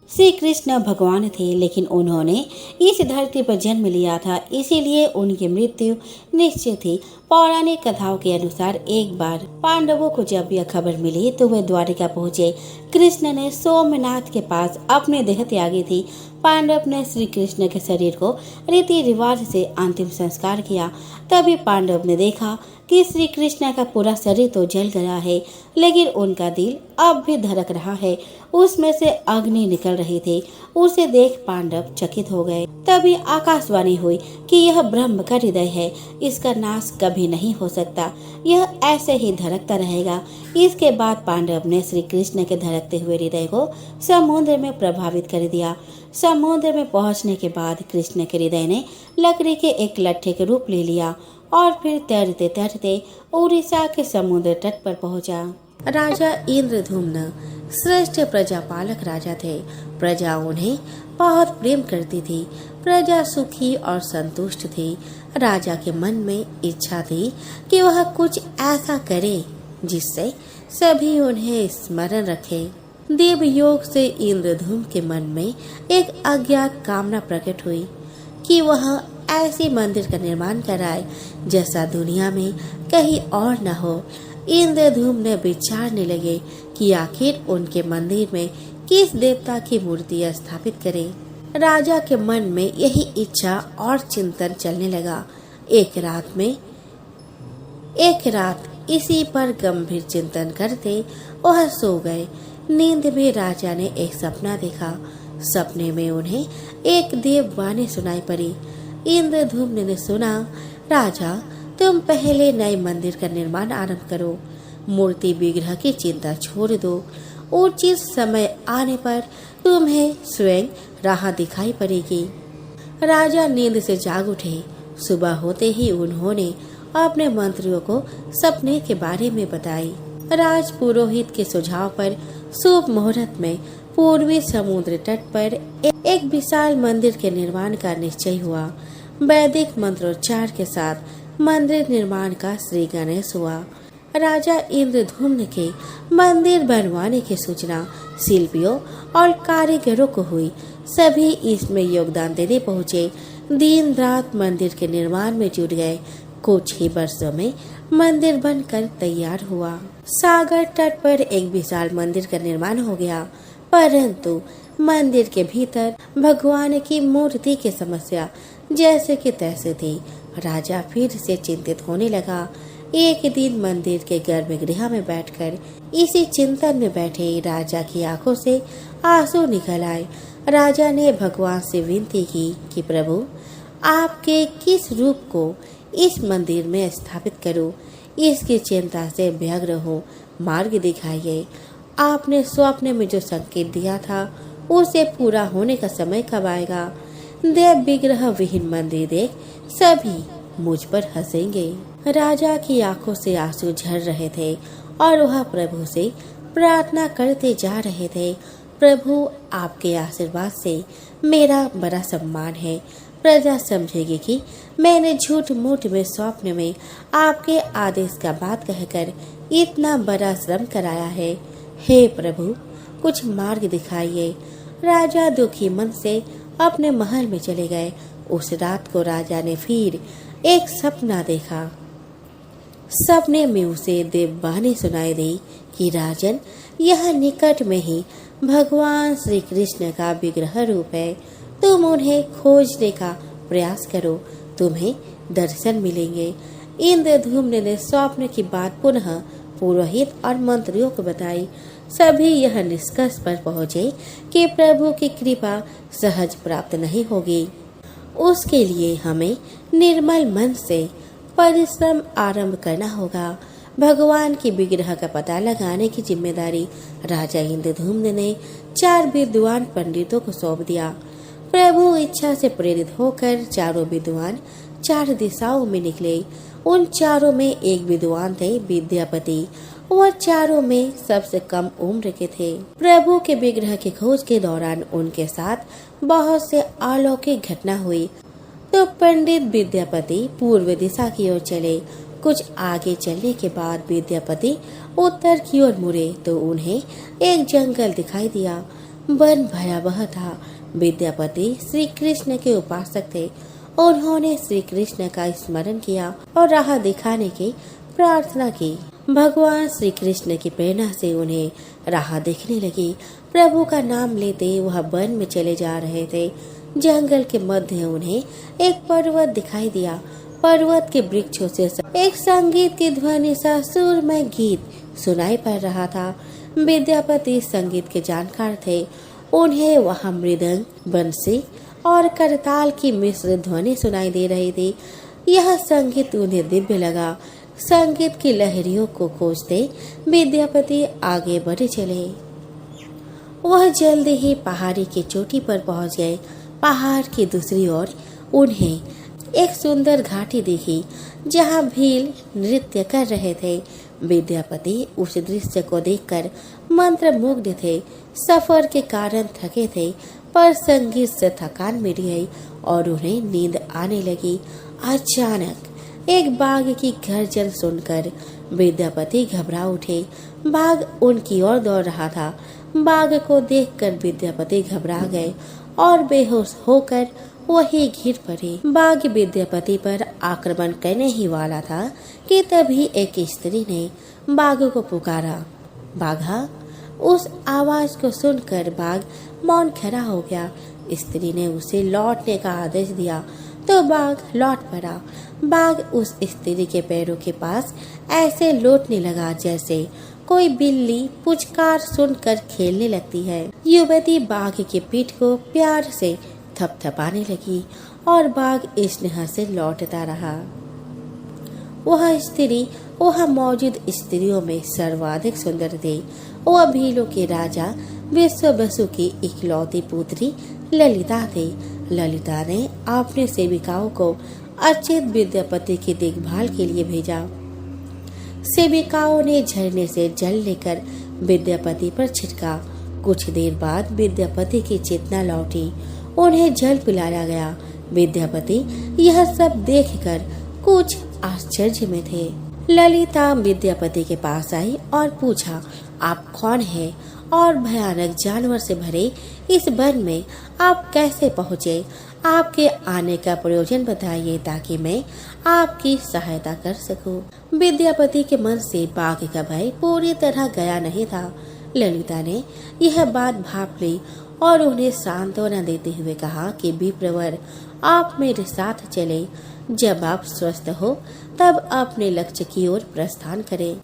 A: श्री कृष्ण भगवान थे, लेकिन उन्होंने इस धरती पर जन्म लिया था, इसीलिए उनकी मृत्यु निश्चित थी। पौराणिक कथाओं के अनुसार एक बार पांडवों को जब यह खबर मिली तो वे द्वारिका पहुँचे। कृष्ण ने सोमनाथ के पास अपने देह त्यागी थी। पांडव ने श्री कृष्ण के शरीर को रीति रिवाज से अंतिम संस्कार किया। तभी पांडव ने देखा कि श्री कृष्ण का पूरा शरीर तो जल गया है, लेकिन उनका दिल अब भी धड़क रहा है। उसमें से अग्नि निकल रही थी। उसे देख पांडव चकित हो गए। तभी आकाशवाणी हुई कि यह ब्रह्म का हृदय है, इसका नाश कभी नहीं हो सकता, यह ऐसे ही धड़कता रहेगा। इसके बाद पांडव ने श्री कृष्ण के धड़कते हुए हृदय को समुद्र में प्रभावित कर दिया। समुद्र में पहुंचने के बाद कृष्ण के हृदय ने लकड़ी के एक लट्ठे के रूप ले लिया और फिर तैरते तैरते उड़ीसा के समुद्र तट पर पहुंचा। राजा इंद्रधुम्न श्रेष्ठ प्रजापालक राजा थे। प्रजा उन्हें बहुत प्रेम करती थी। प्रजा सुखी और संतुष्ट थी। राजा के मन में इच्छा थी कि वह कुछ ऐसा करे जिससे सभी उन्हें स्मरण रखें। देवयोग से इंद्रधुम्न के मन में एक अज्ञात कामना प्रकट हुई कि वह ऐसी मंदिर का निर्माण कराए जैसा दुनिया में कहीं और न हो। इंद्रधुम्न ने विचारने लगे कि आखिर उनके मंदिर में किस देवता की मूर्ति स्थापित करें। राजा के मन में यही इच्छा और चिंतन चलने लगा। एक रात इसी पर गंभीर चिंतन करते वह सो गए। नींद में राजा ने एक सपना देखा। सपने में उन्हें एक देववाणी सुनाई पड़ी। इंद्रधुम्न ने सुना, राजा तुम पहले नए मंदिर का निर्माण आरंभ करो, मूर्ति विग्रह की चिंता छोड़ दो। उचित समय आने पर तुम्हें स्वयं राह दिखाई पड़ेगी। राजा नींद से जाग उठे। सुबह होते ही उन्होंने अपने मंत्रियों को सपने के बारे में बताई। राज पुरोहित के सुझाव पर शुभ मुहूर्त में पूर्वी समुद्र तट पर एक विशाल मंदिर के निर्माण का निश्चय हुआ। वैदिक मंत्रोच्चार के साथ मंदिर निर्माण का श्री गणेश हुआ। राजा इंद्रधुम्न के मंदिर बनवाने की सूचना शिल्पियों और कारीगरों को हुई। सभी इसमें योगदान देने पहुँचे। दिन रात मंदिर के निर्माण में जुट गए। कुछ ही वर्षों में मंदिर बनकर तैयार हुआ। सागर तट पर एक विशाल मंदिर का निर्माण हो गया, परंतु मंदिर के भीतर भगवान की मूर्ति की समस्या जैसे कि तैसे थी। राजा फिर से चिंतित होने लगा। एक दिन मंदिर के गर्भगृह में बैठकर इसी चिंतन में बैठे राजा की आंखों से आंसू निकल आए। राजा ने भगवान से विनती की कि प्रभु, आपके किस रूप को इस मंदिर में स्थापित करूं? इसकी चिंता से व्यग्र हो, मार्ग दिखाइए। आपने स्वप्न में जो संकेत दिया था उसे पूरा होने का समय कब आएगा? देव विग्रह विहीन मंदिर देख सभी मुझ पर हंसेंगे। राजा की आंखों से आंसू झर रहे थे और वह प्रभु से प्रार्थना करते जा रहे थे। प्रभु, आपके आशीर्वाद से मेरा बड़ा सम्मान है। प्रजा समझेगी कि मैंने झूठ मूठ में स्वप्न में आपके आदेश का बात कहकर इतना बड़ा श्रम कराया है। हे प्रभु, कुछ मार्ग दिखाइए। राजा दुखी मन से अपने महल में चले गए। उस रात को राजा ने फिर एक सपना देखा। सपने में उसे देववाणी सुनाई दी कि राजन, यह निकट में ही भगवान श्री कृष्ण का विग्रह रूप है। तुम उन्हें खोजने का प्रयास करो, तुम्हें दर्शन मिलेंगे। इंद्रधुम्न ने स्वप्न की बात पुनः पुरोहित और मंत्रियों को बताई। सभी यह निष्कर्ष पर पहुँचे कि प्रभु की कृपा सहज प्राप्त नहीं होगी। उसके लिए हमें निर्मल मन से परिश्रम आरंभ करना होगा। भगवान की विग्रह का पता लगाने की जिम्मेदारी राजा इंद्रधुम्न ने 4 विद्वान पंडितों को सौंप दिया। प्रभु इच्छा से प्रेरित होकर चारों विद्वान 4 दिशाओं में निकले। उन चारों में एक विद्वान थे विद्यापति वह चारों में सबसे कम उम्र के थे। प्रभु के विग्रह की खोज के दौरान उनके साथ बहुत से अलौकिक घटना हुई। तो पंडित विद्यापति पूर्व दिशा की ओर चले। कुछ आगे चलने के बाद विद्यापति उत्तर की ओर मुड़े तो उन्हें एक जंगल दिखाई दिया। वन भयावह था। विद्यापति श्री कृष्ण के उपासक थे। उन्होंने श्री कृष्ण का स्मरण किया और राह दिखाने की प्रार्थना की। भगवान श्री कृष्ण की प्रेरणा से उन्हें राह दिखने लगी। प्रभु का नाम लेते वह वन में चले जा रहे थे। जंगल के मध्य उन्हें एक पर्वत दिखाई दिया। पर्वत के वृक्षों से एक संगीत की ध्वनि सा सुरमय गीत सुनाई पड़ रहा था। विद्यापति संगीत के जानकार थे। उन्हें वहाँ मृदंग, बंसी और करताल की मिश्र ध्वनि सुनाई दे रही थी। यह संगीत उन्हें दिव्य लगा। संगीत की लहरियों को खोजते विद्यापति आगे बढ़े चले। वह जल्दी ही पहाड़ी की चोटी पर पहुंच गए। पहाड़ की दूसरी ओर उन्हें एक सुंदर घाटी दिखी जहां भील नृत्य कर रहे थे। विद्यापति उस दृश्य को देखकर मंत्रमुग्ध थे। सफर के कारण थके थे पर संगीत से थकान मिट गई और उन्हें नींद आने लगी। अचानक एक बाघ की गर्जन सुनकर विद्यापति घबरा उठे। बाघ उनकी ओर दौड़ रहा था। बाघ को देखकर विद्यापति घबरा गए और बेहोश होकर वही गिर पड़े। बाघ विद्यापति पर आक्रमण करने ही वाला था कि तभी एक स्त्री ने बाघ को पुकारा, बाघा। उस आवाज को सुनकर बाघ मौन खड़ा हो गया। स्त्री ने उसे लौटने का आदेश दिया तो बाघ लौट पड़ा। बाघ उस स्त्री के पैरों के पास ऐसे लौटने लगा जैसे कोई बिल्ली पुचकार सुनकर खेलने लगती है। युवती बाघ की पीठ को प्यार से थपथपाने लगी और बाघ स्नेह से लौटता रहा। वह स्त्री वहाँ मौजूद स्त्रियों में सर्वाधिक सुंदर थी। वह भीलों के राजा विश्ववसु की इकलौती पुत्री ललिता थी। ललिता ने अपने सेविकाओं को अच्युत विद्यापति की देखभाल के लिए भेजा। सेविकाओं ने झरने से जल लेकर विद्यापति पर छिड़का। कुछ देर बाद विद्यापति की चेतना लौटी। उन्हें जल पिलाया गया। विद्यापति यह सब देखकर कुछ आश्चर्य में थे। ललिता विद्यापति के पास आई और पूछा, आप कौन हैं और भयानक जानवर से भरे इस वन में आप कैसे पहुँचे? आपके आने का प्रयोजन बताइए ताकि मैं आपकी सहायता कर सकूं। विद्यापति के मन से बाघ का भय पूरी तरह गया नहीं था। ललिता ने यह बात भाप ली और उन्हें सांत्वना देते हुए कहा कि विप्रवर, आप मेरे साथ चले। जब आप स्वस्थ हो तब अपने लक्ष्य की ओर प्रस्थान करें।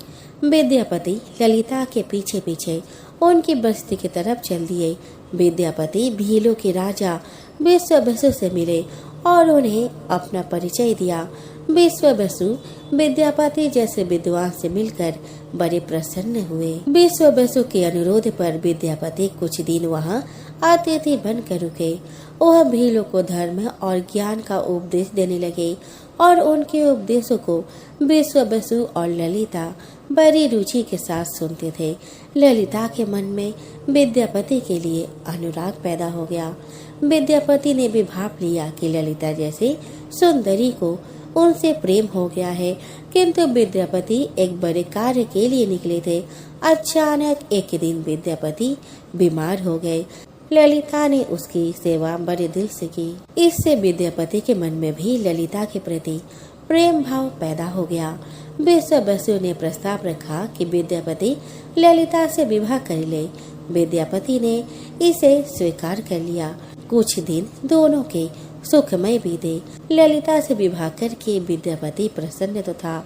A: विद्यापति ललिता के पीछे पीछे उनकी बस्ती की तरफ चल दिए। विद्यापति भीलों के राजा विश्ववसु से मिले और उन्हें अपना परिचय दिया। विश्ववसु विद्यापति जैसे विद्वान से मिलकर बड़े प्रसन्न हुए। विश्ववसु के अनुरोध पर विद्यापति कुछ दिन वहाँ अतिथि बनकर रुके। वह भीलों को धर्म और ज्ञान का उपदेश देने लगे और उनके उपदेशों को विश्ववसु और ललिता बड़ी रुचि के साथ सुनते थे। ललिता के मन में विद्यापति के लिए अनुराग पैदा हो गया। विद्यापति ने भी भाप लिया कि ललिता जैसे सुंदरी को उनसे प्रेम हो गया है, किंतु विद्यापति एक बड़े कार्य के लिए निकले थे। अचानक एक दिन विद्यापति बीमार हो गए। ललिता ने उसकी सेवा बड़े दिल से की। इससे विद्यापति के मन में भी ललिता के प्रति प्रेम भाव पैदा हो गया। विश्ववसु ने प्रस्ताव रखा कि विद्यापति ललिता से विवाह कर ले। विद्यापति ने इसे स्वीकार कर लिया। कुछ दिन दोनों के सुखमय बीते। ललिता से विवाह करके विद्यापति प्रसन्न तो था,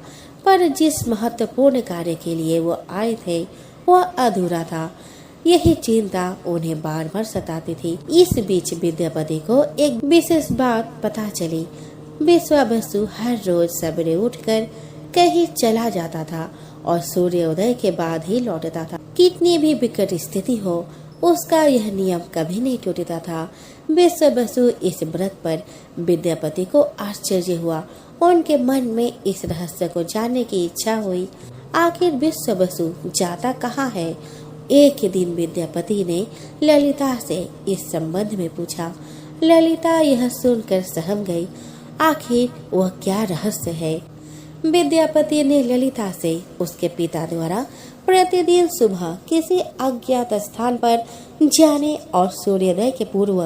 A: पर जिस महत्वपूर्ण कार्य के लिए वो आए थे वह अधूरा था। यही चिंता उन्हें बार बार सताती थी। इस बीच विद्यापति को एक विशेष बात पता चली। विश्ववसु हर रोज सवेरे उठकर कहीं चला जाता था और सूर्योदय के बाद ही लौटता था। कितनी भी विकट स्थिति हो, उसका यह नियम कभी नहीं टूटता था। विश्ववसु इस व्रत पर विद्यापति को आश्चर्य हुआ। उनके मन में इस रहस्य को जानने की इच्छा हुई। आखिर विश्व बसु जाता कहाँ है? एक ही दिन विद्यापति ने ललिता से इस संबंध में पूछा। ललिता यह सुनकर सहम गई। आखिर वह क्या रहस्य है? विद्यापति ने ललिता से उसके पिता द्वारा प्रतिदिन सुबह किसी अज्ञात स्थान पर जाने और सूर्योदय के पूर्व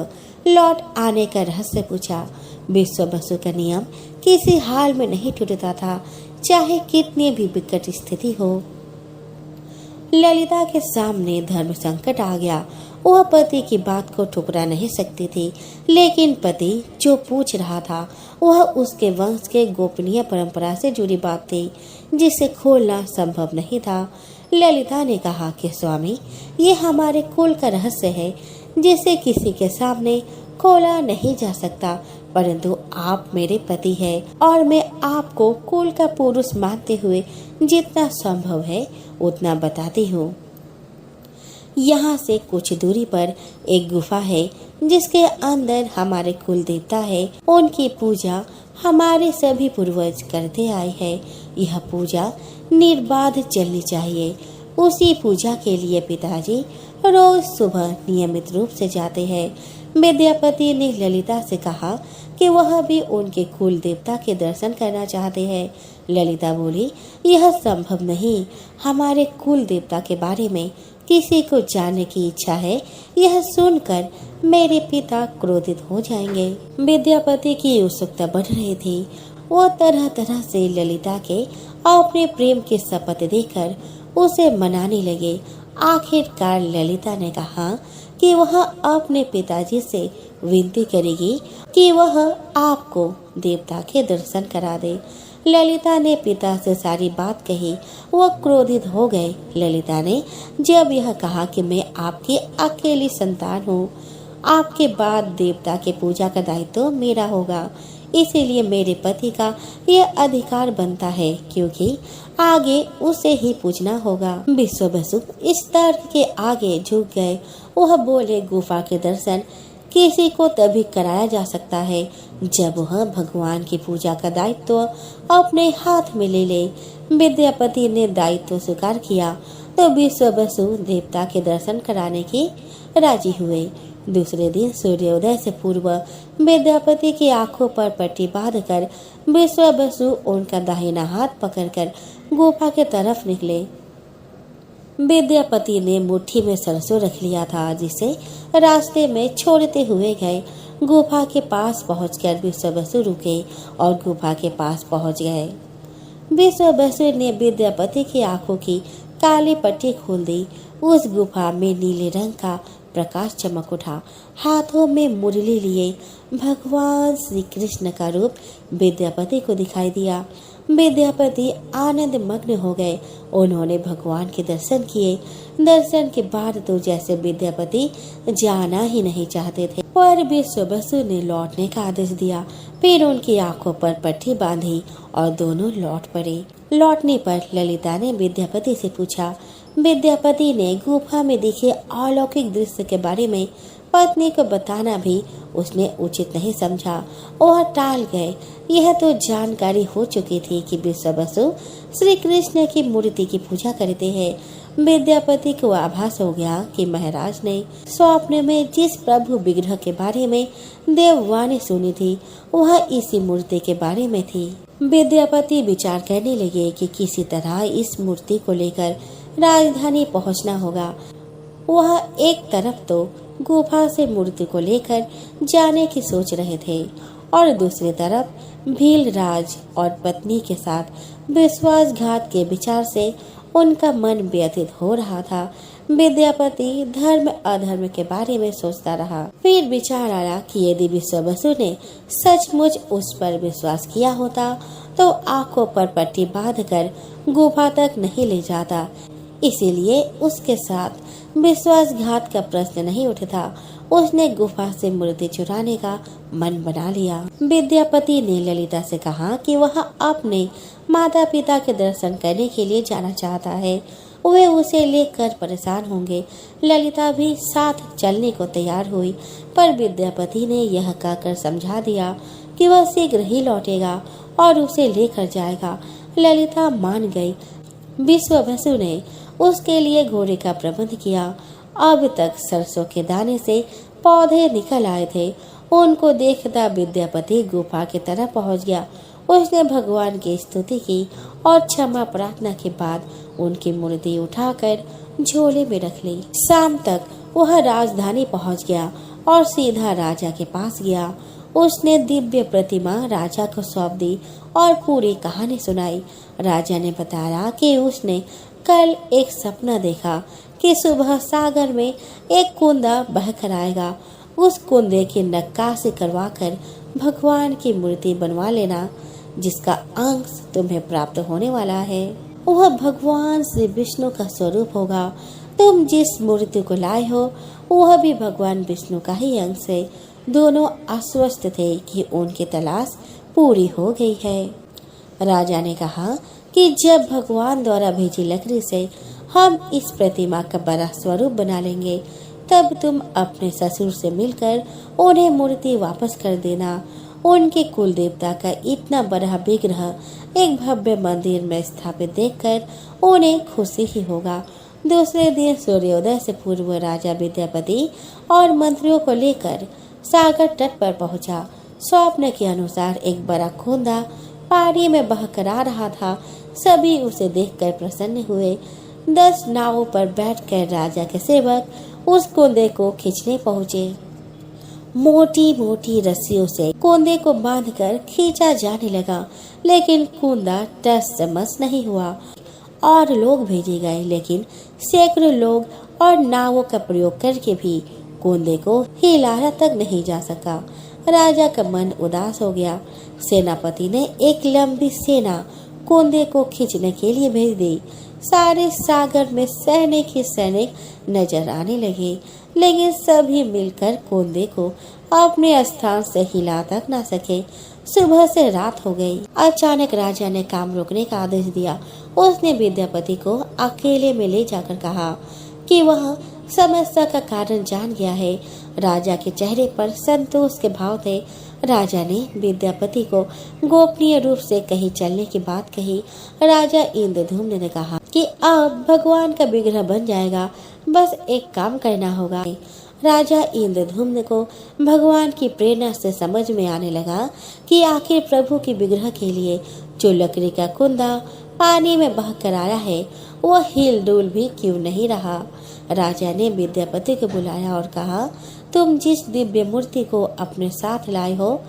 A: लौट आने का रहस्य पूछा। विश्व बसु का नियम किसी हाल में नहीं टूटता था, चाहे कितनी भी विकट स्थिति हो। ललिता के सामने धर्म संकट आ गया। वह पति की बात को ठुकरा नहीं सकती थी, लेकिन पति जो पूछ रहा था वह उसके वंश के गोपनीय परंपरा से जुड़ी बात थी, जिसे खोलना संभव नहीं था। ललिता ने कहा कि स्वामी, ये हमारे कुल का रहस्य है, जिसे किसी के सामने खोला नहीं जा सकता, परंतु आप मेरे पति हैं और मैं आपको कुल का पुरुष मानते हुए जितना संभव है उतना बताती हूँ। यहाँ से कुछ दूरी पर एक गुफा है, जिसके अंदर हमारे कुल देवता है। उनकी पूजा हमारे सभी पूर्वज करते आए हैं। यह पूजा निर्बाध चलनी चाहिए। उसी पूजा के लिए पिताजी रोज सुबह नियमित रूप से जाते हैं। विद्यापति ने ललिता से कहा कि वह भी उनके कुल देवता के दर्शन करना चाहते हैं। ललिता बोली, यह संभव नहीं। हमारे कुल देवता के बारे में किसी को जानने की इच्छा है, यह सुनकर मेरे पिता क्रोधित हो जाएंगे। विद्यापति की उत्सुकता बढ़ रही थी। वो तरह तरह से ललिता के अपने प्रेम की शपथ देकर उसे मनाने लगे। आखिरकार ललिता ने कहा कि वह अपने पिताजी से विनती करेगी कि वह आपको देवता के दर्शन करा दे। ललिता ने पिता से सारी बात कही। वह क्रोधित हो गए। ललिता ने जब यह कहा कि मैं आपकी अकेली संतान हूँ, आपके बाद देवता के पूजा का दायित्व मेरा होगा, इसीलिए मेरे पति का यह अधिकार बनता है, क्योंकि आगे उसे ही पूछना होगा। विश्व बसु इस तर्क के आगे झुक गए। वह बोले, गुफा के दर्शन किसी को तभी कराया जा सकता है जब वह भगवान की पूजा का दायित्व अपने हाथ में ले ले। विद्यापति ने दायित्व स्वीकार किया तो विश्व बसु देवता के दर्शन कराने की राजी हुए। दूसरे दिन सूर्योदय से पूर्व विद्यापति की आंखों पर पट्टी बांधकर विश्व बसु उनका दाहिना हाथ पकड़कर गुफा के तरफ निकले। विद्यापति ने मुट्ठी में सरसों रख लिया था, जिसे रास्ते में छोड़ते हुए गए। गुफा के पास पहुंचकर विश्व बसु रुके और गुफा के पास पहुंच गए। विश्व बसु ने विद्यापति की आंखों की काली पट्टी खोल दी। उस गुफा में नीले रंग का प्रकाश चमक उठा। हाथों में मुरली लिए भगवान श्री कृष्ण का रूप विद्यापति को दिखाई दिया। विद्यापति आनंद मग्न हो गए। उन्होंने भगवान के दर्शन किए। दर्शन के बाद तो जैसे विद्यापति जाना ही नहीं चाहते थे, पर विश्व बसु ने लौटने का आदेश दिया। फिर उनकी आंखों पर पट्टी बांधी और दोनों लौट पड़े। लौटने पर ललिता ने विद्यापति से पूछा। विद्यापति ने गुफा में दिखे अलौकिक दृश्य के बारे में पत्नी को बताना भी उसने उचित नहीं समझा। वह टाल गए। यह तो जानकारी हो चुकी थी कि विश्व बसु श्री कृष्ण की मूर्ति की पूजा करते हैं। विद्यापति को आभास हो गया कि महाराज ने स्वप्न में जिस प्रभु विग्रह के बारे में देववाणी सुनी थी, वह इसी मूर्ति के बारे में थी। विद्यापति विचार करने लगे कि किसी तरह इस मूर्ति को लेकर राजधानी पहुंचना होगा। वह एक तरफ तो गुफा से मूर्ति को लेकर जाने की सोच रहे थे और दूसरी तरफ भीलराज और पत्नी के साथ विश्वासघात के विचार से उनका मन व्यथित हो रहा था। विद्यापति धर्म अधर्म के बारे में सोचता रहा। फिर विचार आया कि यदि विश्व बसु ने सचमुच उस पर विश्वास किया होता तो आंखों पर पट्टी बांधकर गुफा तक नहीं ले जाता। इसीलिए उसके साथ विश्वासघात का प्रश्न नहीं उठता। उसने गुफा से मूर्ति चुराने का मन बना लिया। विद्यापति ने ललिता से कहा कि वह अपने माता पिता के दर्शन करने के लिए जाना चाहता है। वे उसे लेकर परेशान होंगे। ललिता भी साथ चलने को तैयार हुई, पर विद्यापति ने यह कहकर समझा दिया कि वह शीघ्र ही लौटेगा और उसे लेकर जाएगा। ललिता मान गई। विश्ववसु ने उसके लिए घोड़े का प्रबंध किया। अब तक सरसों के दाने से पौधे निकल आए थे। उनको देखता विद्यापति गुफा की तरफ पहुंच गया। उसने भगवान की स्तुति की और क्षमा प्रार्थना के बाद उनकी मूर्ति उठाकर झोले में रख ली। शाम तक वह राजधानी पहुंच गया और सीधा राजा के पास गया। उसने दिव्य प्रतिमा राजा को सौंप दी और पूरी कहानी सुनाई। राजा ने बताया कि उसने कल एक सपना देखा कि सुबह सागर में एक कुंदा बहकर आएगा। उस कुंदे की नक्काशी करवाकर भगवान की मूर्ति बनवा लेना, जिसका अंश तुम्हें प्राप्त होने वाला है। वह भगवान श्री विष्णु का स्वरूप होगा। तुम जिस मूर्ति को लाए हो वह भी भगवान विष्णु का ही अंश है। दोनों आश्वस्त थे कि उनकी तलाश पूरी हो गई है। राजा ने कहा कि जब भगवान द्वारा भेजी लकड़ी से हम इस प्रतिमा का बड़ा स्वरूप बना लेंगे, तब तुम अपने ससुर से मिलकर उन्हें मूर्ति वापस कर देना। उनके कुल देवता का इतना बड़ा विग्रह एक भव्य मंदिर में स्थापित देखकर उन्हें खुशी ही होगा। दूसरे दिन सूर्योदय से पूर्व राजा विद्यापति और मंत्रियों को लेकर सागर तट पर पहुंचा। स्वप्न के अनुसार एक बड़ा कुंदा पानी में बहकर आ रहा था। सभी उसे देखकर प्रसन्न हुए। 10 नावों पर बैठकर राजा के सेवक उस कुंदे को खींचने पहुंचे। मोटी मोटी रस्सियों से कुंदे को बांधकर खींचा जाने लगा, लेकिन कुंदा टस से मस नहीं हुआ। और लोग भेजे गए, लेकिन सैकड़ों लोग और नावों का प्रयोग करके भी कुंदे को हिलाना तक नहीं जा सका। राजा का मन उदास हो गया। सेनापति ने एक लंबी सेना कुंदे को खींचने के लिए भेज दी। सारे सागर में सैनिक ही सैनिक नजर आने लगे, लेकिन सभी मिलकर कुंदे को अपने स्थान से हिला तक न सके। सुबह से रात हो गई। अचानक राजा ने काम रोकने का आदेश दिया। उसने विद्यापति को अकेले में ले जाकर कहा कि वह समस्या का कारण जान गया है। राजा के चेहरे पर संतोष के भाव थे। राजा ने विद्यापति को गोपनीय रूप से कहीं चलने की बात कही। राजा इंद्रधूम्न ने कहा कि अब भगवान का विग्रह बन जाएगा, बस एक काम करना होगा। राजा इंद्रधूम्न को भगवान की प्रेरणा से समझ में आने लगा कि आखिर प्रभु के विग्रह के लिए जो लकड़ी का कुंदा पानी में बहकर आया है वह हिल डुल भी क्यों नहीं रहा। राजा ने विद्यापति को बुलाया और कहा, तुम जिस दिव्य मूर्ति को अपने साथ लाए हो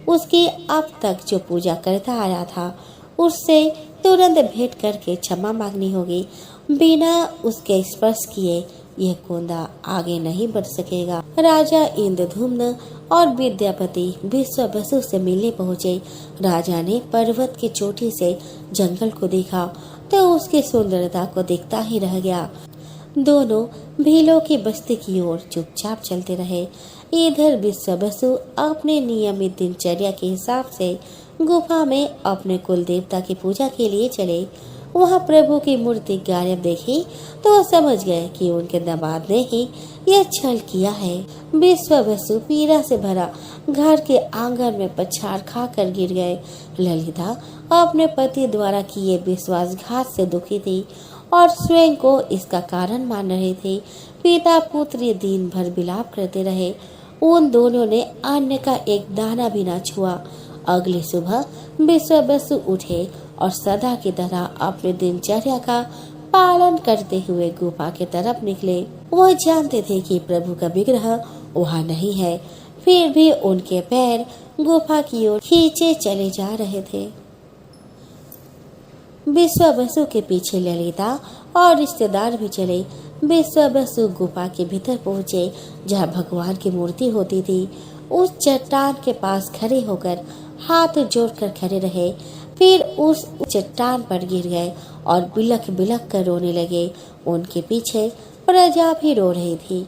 A: उसकी अब तक जो पूजा करता आया था उससे तुरंत भेंट करके क्षमा मांगनी होगी। बिना उसके स्पर्श किए यह कुंदा आगे नहीं बढ़ सकेगा। राजा इंद्रधूम्न और विद्यापति विश्ववसु से मिलने पहुँचे। राजा ने पर्वत की चोटी से जंगल को देखा तो उसकी सुंदरता को देखता ही रह गया। दोनों भीलों की बस्ती की ओर चुपचाप चलते रहे। इधर विश्ववसु अपने नियमित दिनचर्या के हिसाब से गुफा में अपने कुल देवता की पूजा के लिए चले। वहाँ प्रभु की मूर्ति गायब देखी तो वो समझ गए कि उनके दामाद ने ही यह छल किया है। विश्ववसु पीड़ा से भरा घर के आंगन में पछाड़ खाकर गिर गए। ललिता अपने पति द्वारा किए विश्वासघात से दुखी थी और स्वयं को इसका कारण मान रहे थे। पिता पुत्री दिन भर विलाप करते रहे। उन दोनों ने अन्न का एक दाना भी न छुआ। अगली सुबह विश्ववसु उठे और सदा की तरह अपने दिनचर्या का पालन करते हुए गुफा की तरफ निकले। वह जानते थे कि प्रभु का विग्रह वहाँ नहीं है, फिर भी उनके पैर गुफा की ओर खींचे चले जा रहे थे। विश्ववसु के पीछे ललिता और रिश्तेदार भी चले। विश्ववसु गुफा के भीतर पहुँचे जहाँ भगवान की मूर्ति होती थी। उस चट्टान के पास खड़े होकर हाथ जोड़कर खड़े रहे, फिर उस चट्टान पर गिर गए और बिलख बिलख कर रोने लगे। उनके पीछे प्रजा भी रो रही थी।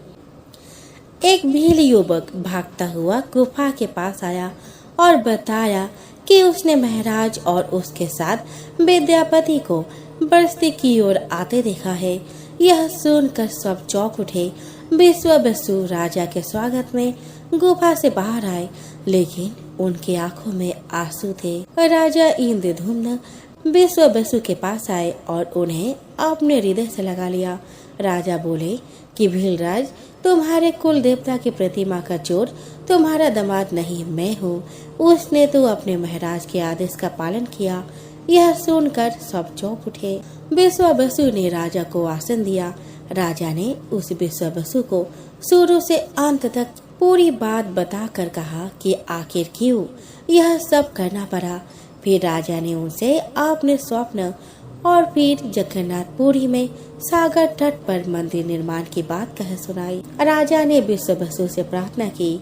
A: एक भील युवक भागता हुआ गुफा के पास आया और बताया कि उसने महाराज और उसके साथ विद्यापति को बस्ती की ओर आते देखा है। यह सुनकर सब चौंक उठे। विश्ववसु राजा के स्वागत में गुफा से बाहर आए, लेकिन उनकी आंखों में आंसू थे। राजा इंद्रधूम्न विश्व बसु के पास आए और उन्हें अपने हृदय से लगा लिया। राजा बोले कि भीलराज, तुम्हारे कुल देवता की प्रतिमा का चोर तुम्हारा दामाद नहीं, मैं हूँ। उसने तो अपने महाराज के आदेश का पालन किया। यह सुनकर सब चौंक उठे। विश्व बसु ने राजा को आसन दिया। राजा ने उस विश्व बसु को शुरू से अंत तक पूरी बात बताकर कहा कि आखिर क्यों यह सब करना पड़ा। फिर राजा ने उनसे अपने स्वप्न और फिर जगन्नाथपुरी में सागर तट पर मंदिर निर्माण की बात कह सुनाई। राजा ने विश्व बसु से प्रार्थना की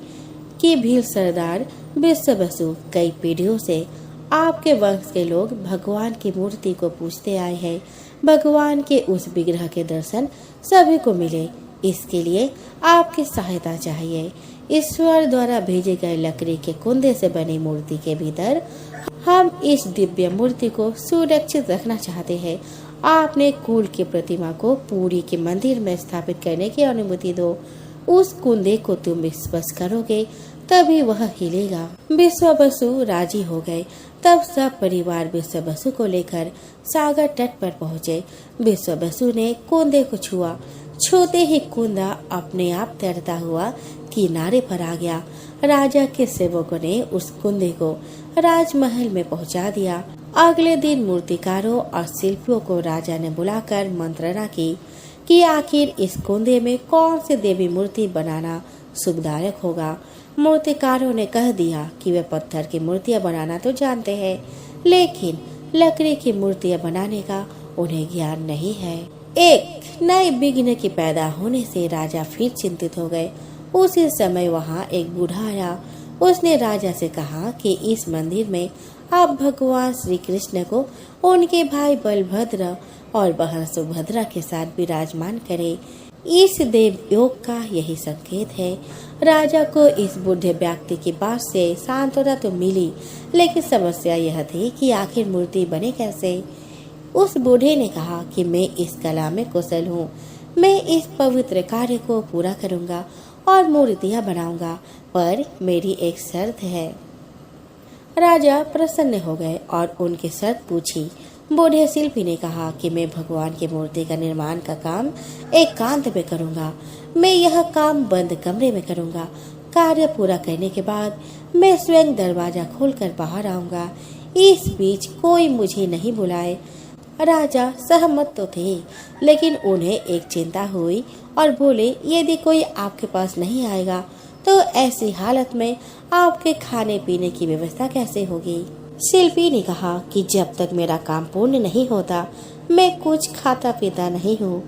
A: कि भील सरदार विश्व बसु, कई पीढ़ियों से आपके वंश के लोग भगवान की मूर्ति को पूजते आए हैं। भगवान के उस विग्रह के दर्शन सभी को मिले, इसके लिए आपकी सहायता चाहिए। ईश्वर द्वारा भेजे गए लकड़ी के कुंदे से बनी मूर्ति के भीतर हम इस दिव्य मूर्ति को सुरक्षित रखना चाहते हैं। आपने कुल की प्रतिमा को पुरी के मंदिर में स्थापित करने की अनुमति दो। उस कुंदे को तुम स्पर्श करोगे तभी वह हिलेगा। विश्व बसु राजी हो गए। तब सब परिवार विश्व बसु को लेकर सागर तट पर पहुँचे। विश्व बसु ने कुंदे को छुआ। छूते ही कुंदा अपने आप तैरता हुआ किनारे पर आ गया। राजा के सेवकों ने उस कुंदे को राजमहल में पहुंचा दिया। अगले दिन मूर्तिकारों और शिल्पियों को राजा ने बुलाकर मंत्रणा की कि आखिर इस कुंदे में कौन सी देवी मूर्ति बनाना सुखदायक होगा। मूर्तिकारों ने कह दिया कि वे पत्थर की मूर्तियां बनाना तो जानते हैं, लेकिन लकड़ी की मूर्तियां बनाने का उन्हें ज्ञान नहीं है। एक नए विघ्न के पैदा होने से राजा फिर चिंतित हो गए। उसी समय वहाँ एक बूढ़ा आया। उसने राजा से कहा कि इस मंदिर में आप भगवान श्री कृष्ण को उनके भाई बलभद्र और बहन सुभद्रा के साथ विराजमान करें। इस देव योग का यही संकेत है। राजा को इस बूढ़े व्यक्ति की बात से सांत्वना तो मिली, लेकिन समस्या यह थी कि आखिर मूर्ति बने कैसे। उस बूढ़े ने कहा कि मैं इस कला में कुशल हूँ। मैं इस पवित्र कार्य को पूरा करूँगा और मूर्तियाँ बनाऊंगा, पर मेरी एक शर्त है। राजा प्रसन्न हो गए और उनकी शर्त पूछी। बूढ़े शिल्पी ने कहा कि मैं भगवान की मूर्ति का निर्माण का काम एकांत में करूँगा। मैं यह काम बंद कमरे में करूँगा। कार्य पूरा करने के बाद मैं स्वयं दरवाजा खोलकर बाहर आऊँगा। इस बीच कोई मुझे नहीं बुलाए। राजा सहमत तो थे, लेकिन उन्हें एक चिंता हुई और बोले, यदि कोई आपके पास नहीं आएगा तो ऐसी हालत में आपके खाने पीने की व्यवस्था कैसे होगी। शिल्पी ने कहा कि जब तक मेरा काम पूर्ण नहीं होता मैं कुछ खाता पीता नहीं हूँ।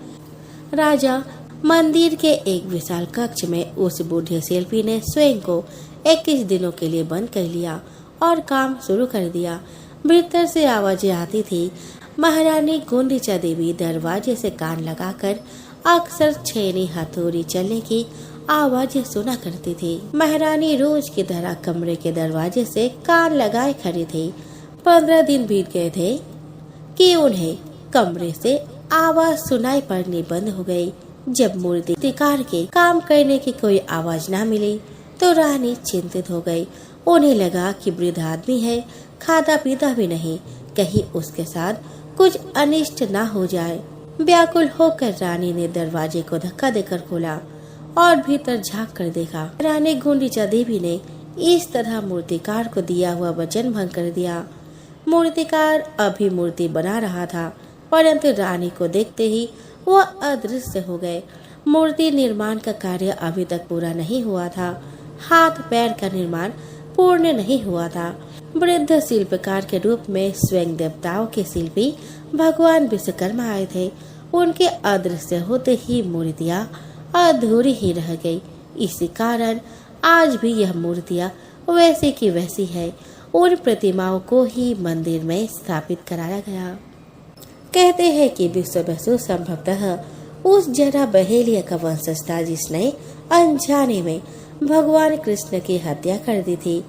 A: राजा मंदिर के एक विशाल कक्ष में उस बूढ़े शिल्पी ने स्वयं को 21 दिनों के लिए बंद कर लिया और काम शुरू कर दिया। भीतर से आवाजें आती थी। महारानी गुंडीचा देवी दरवाजे से कान लगाकर अक्सर छेनी हथौड़ी चलने की आवाजें सुना करती थी। महारानी रोज की तरह कमरे के दरवाजे से कान लगाए खड़ी थी। 15 दिन बीत गए थे कि उन्हें कमरे से आवाज सुनाई पड़नी बंद हो गई। जब मूर्तिकार के काम करने की कोई आवाज न मिली तो रानी चिंतित हो गई। उन्हें लगा कि वृद्ध आदमी है, खाता पीता भी नहीं, कहीं उसके साथ कुछ अनिष्ट न हो जाए। व्याकुल होकर रानी ने दरवाजे को धक्का देकर खोला और भीतर झांक कर देखा। रानी गुंडीचा देवी ने इस तरह मूर्तिकार को दिया हुआ वचन भंग कर दिया। मूर्तिकार अभी मूर्ति बना रहा था, परंतु रानी को देखते ही वह अदृश्य हो गए। मूर्ति निर्माण का कार्य अभी तक पूरा नहीं हुआ था। हाथ पैर का निर्माण पूर्ण नहीं हुआ था। वृद्ध शिल्पकार के रूप में स्वयं देवताओं के शिल्पी भगवान विश्वकर्मा आए थे। उनके अदृश्य होते ही मूर्तियाँ अधूरी ही रह गई। इसी कारण आज भी यह मूर्तियाँ वैसी की वैसी है। उन प्रतिमाओं को ही मंदिर में स्थापित कराया गया। कहते हैं कि विश्व बसु संभवतः उस जरा बहेलिया का वंशज था जिसने अनजाने में भगवान कृष्ण की हत्या कर दी थी।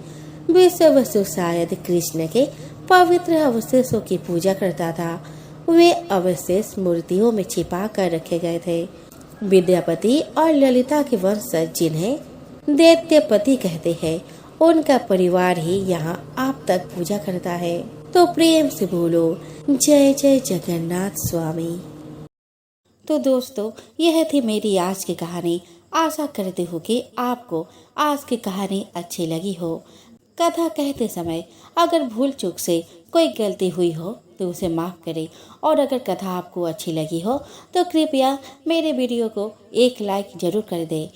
A: विश्व बसु शायद कृष्ण के पवित्र अवशेषों की पूजा करता था। वे अवशेष मूर्तियों में छिपा कर रखे गए थे। विद्यापति और ललिता के वंशज जिन्हें दैत्यपति कहते हैं, उनका परिवार ही यहाँ आप तक पूजा करता है। तो प्रेम से बोलो जय जय जगन्नाथ स्वामी। तो दोस्तों, यह थी मेरी आज की कहानी। आशा करती हूँ कि आपको आज की कहानी अच्छी लगी हो। कथा कहते समय अगर भूल चूक से कोई गलती हुई हो तो उसे माफ़ करें, और अगर कथा आपको अच्छी लगी हो तो कृपया मेरे वीडियो को एक लाइक जरूर कर दें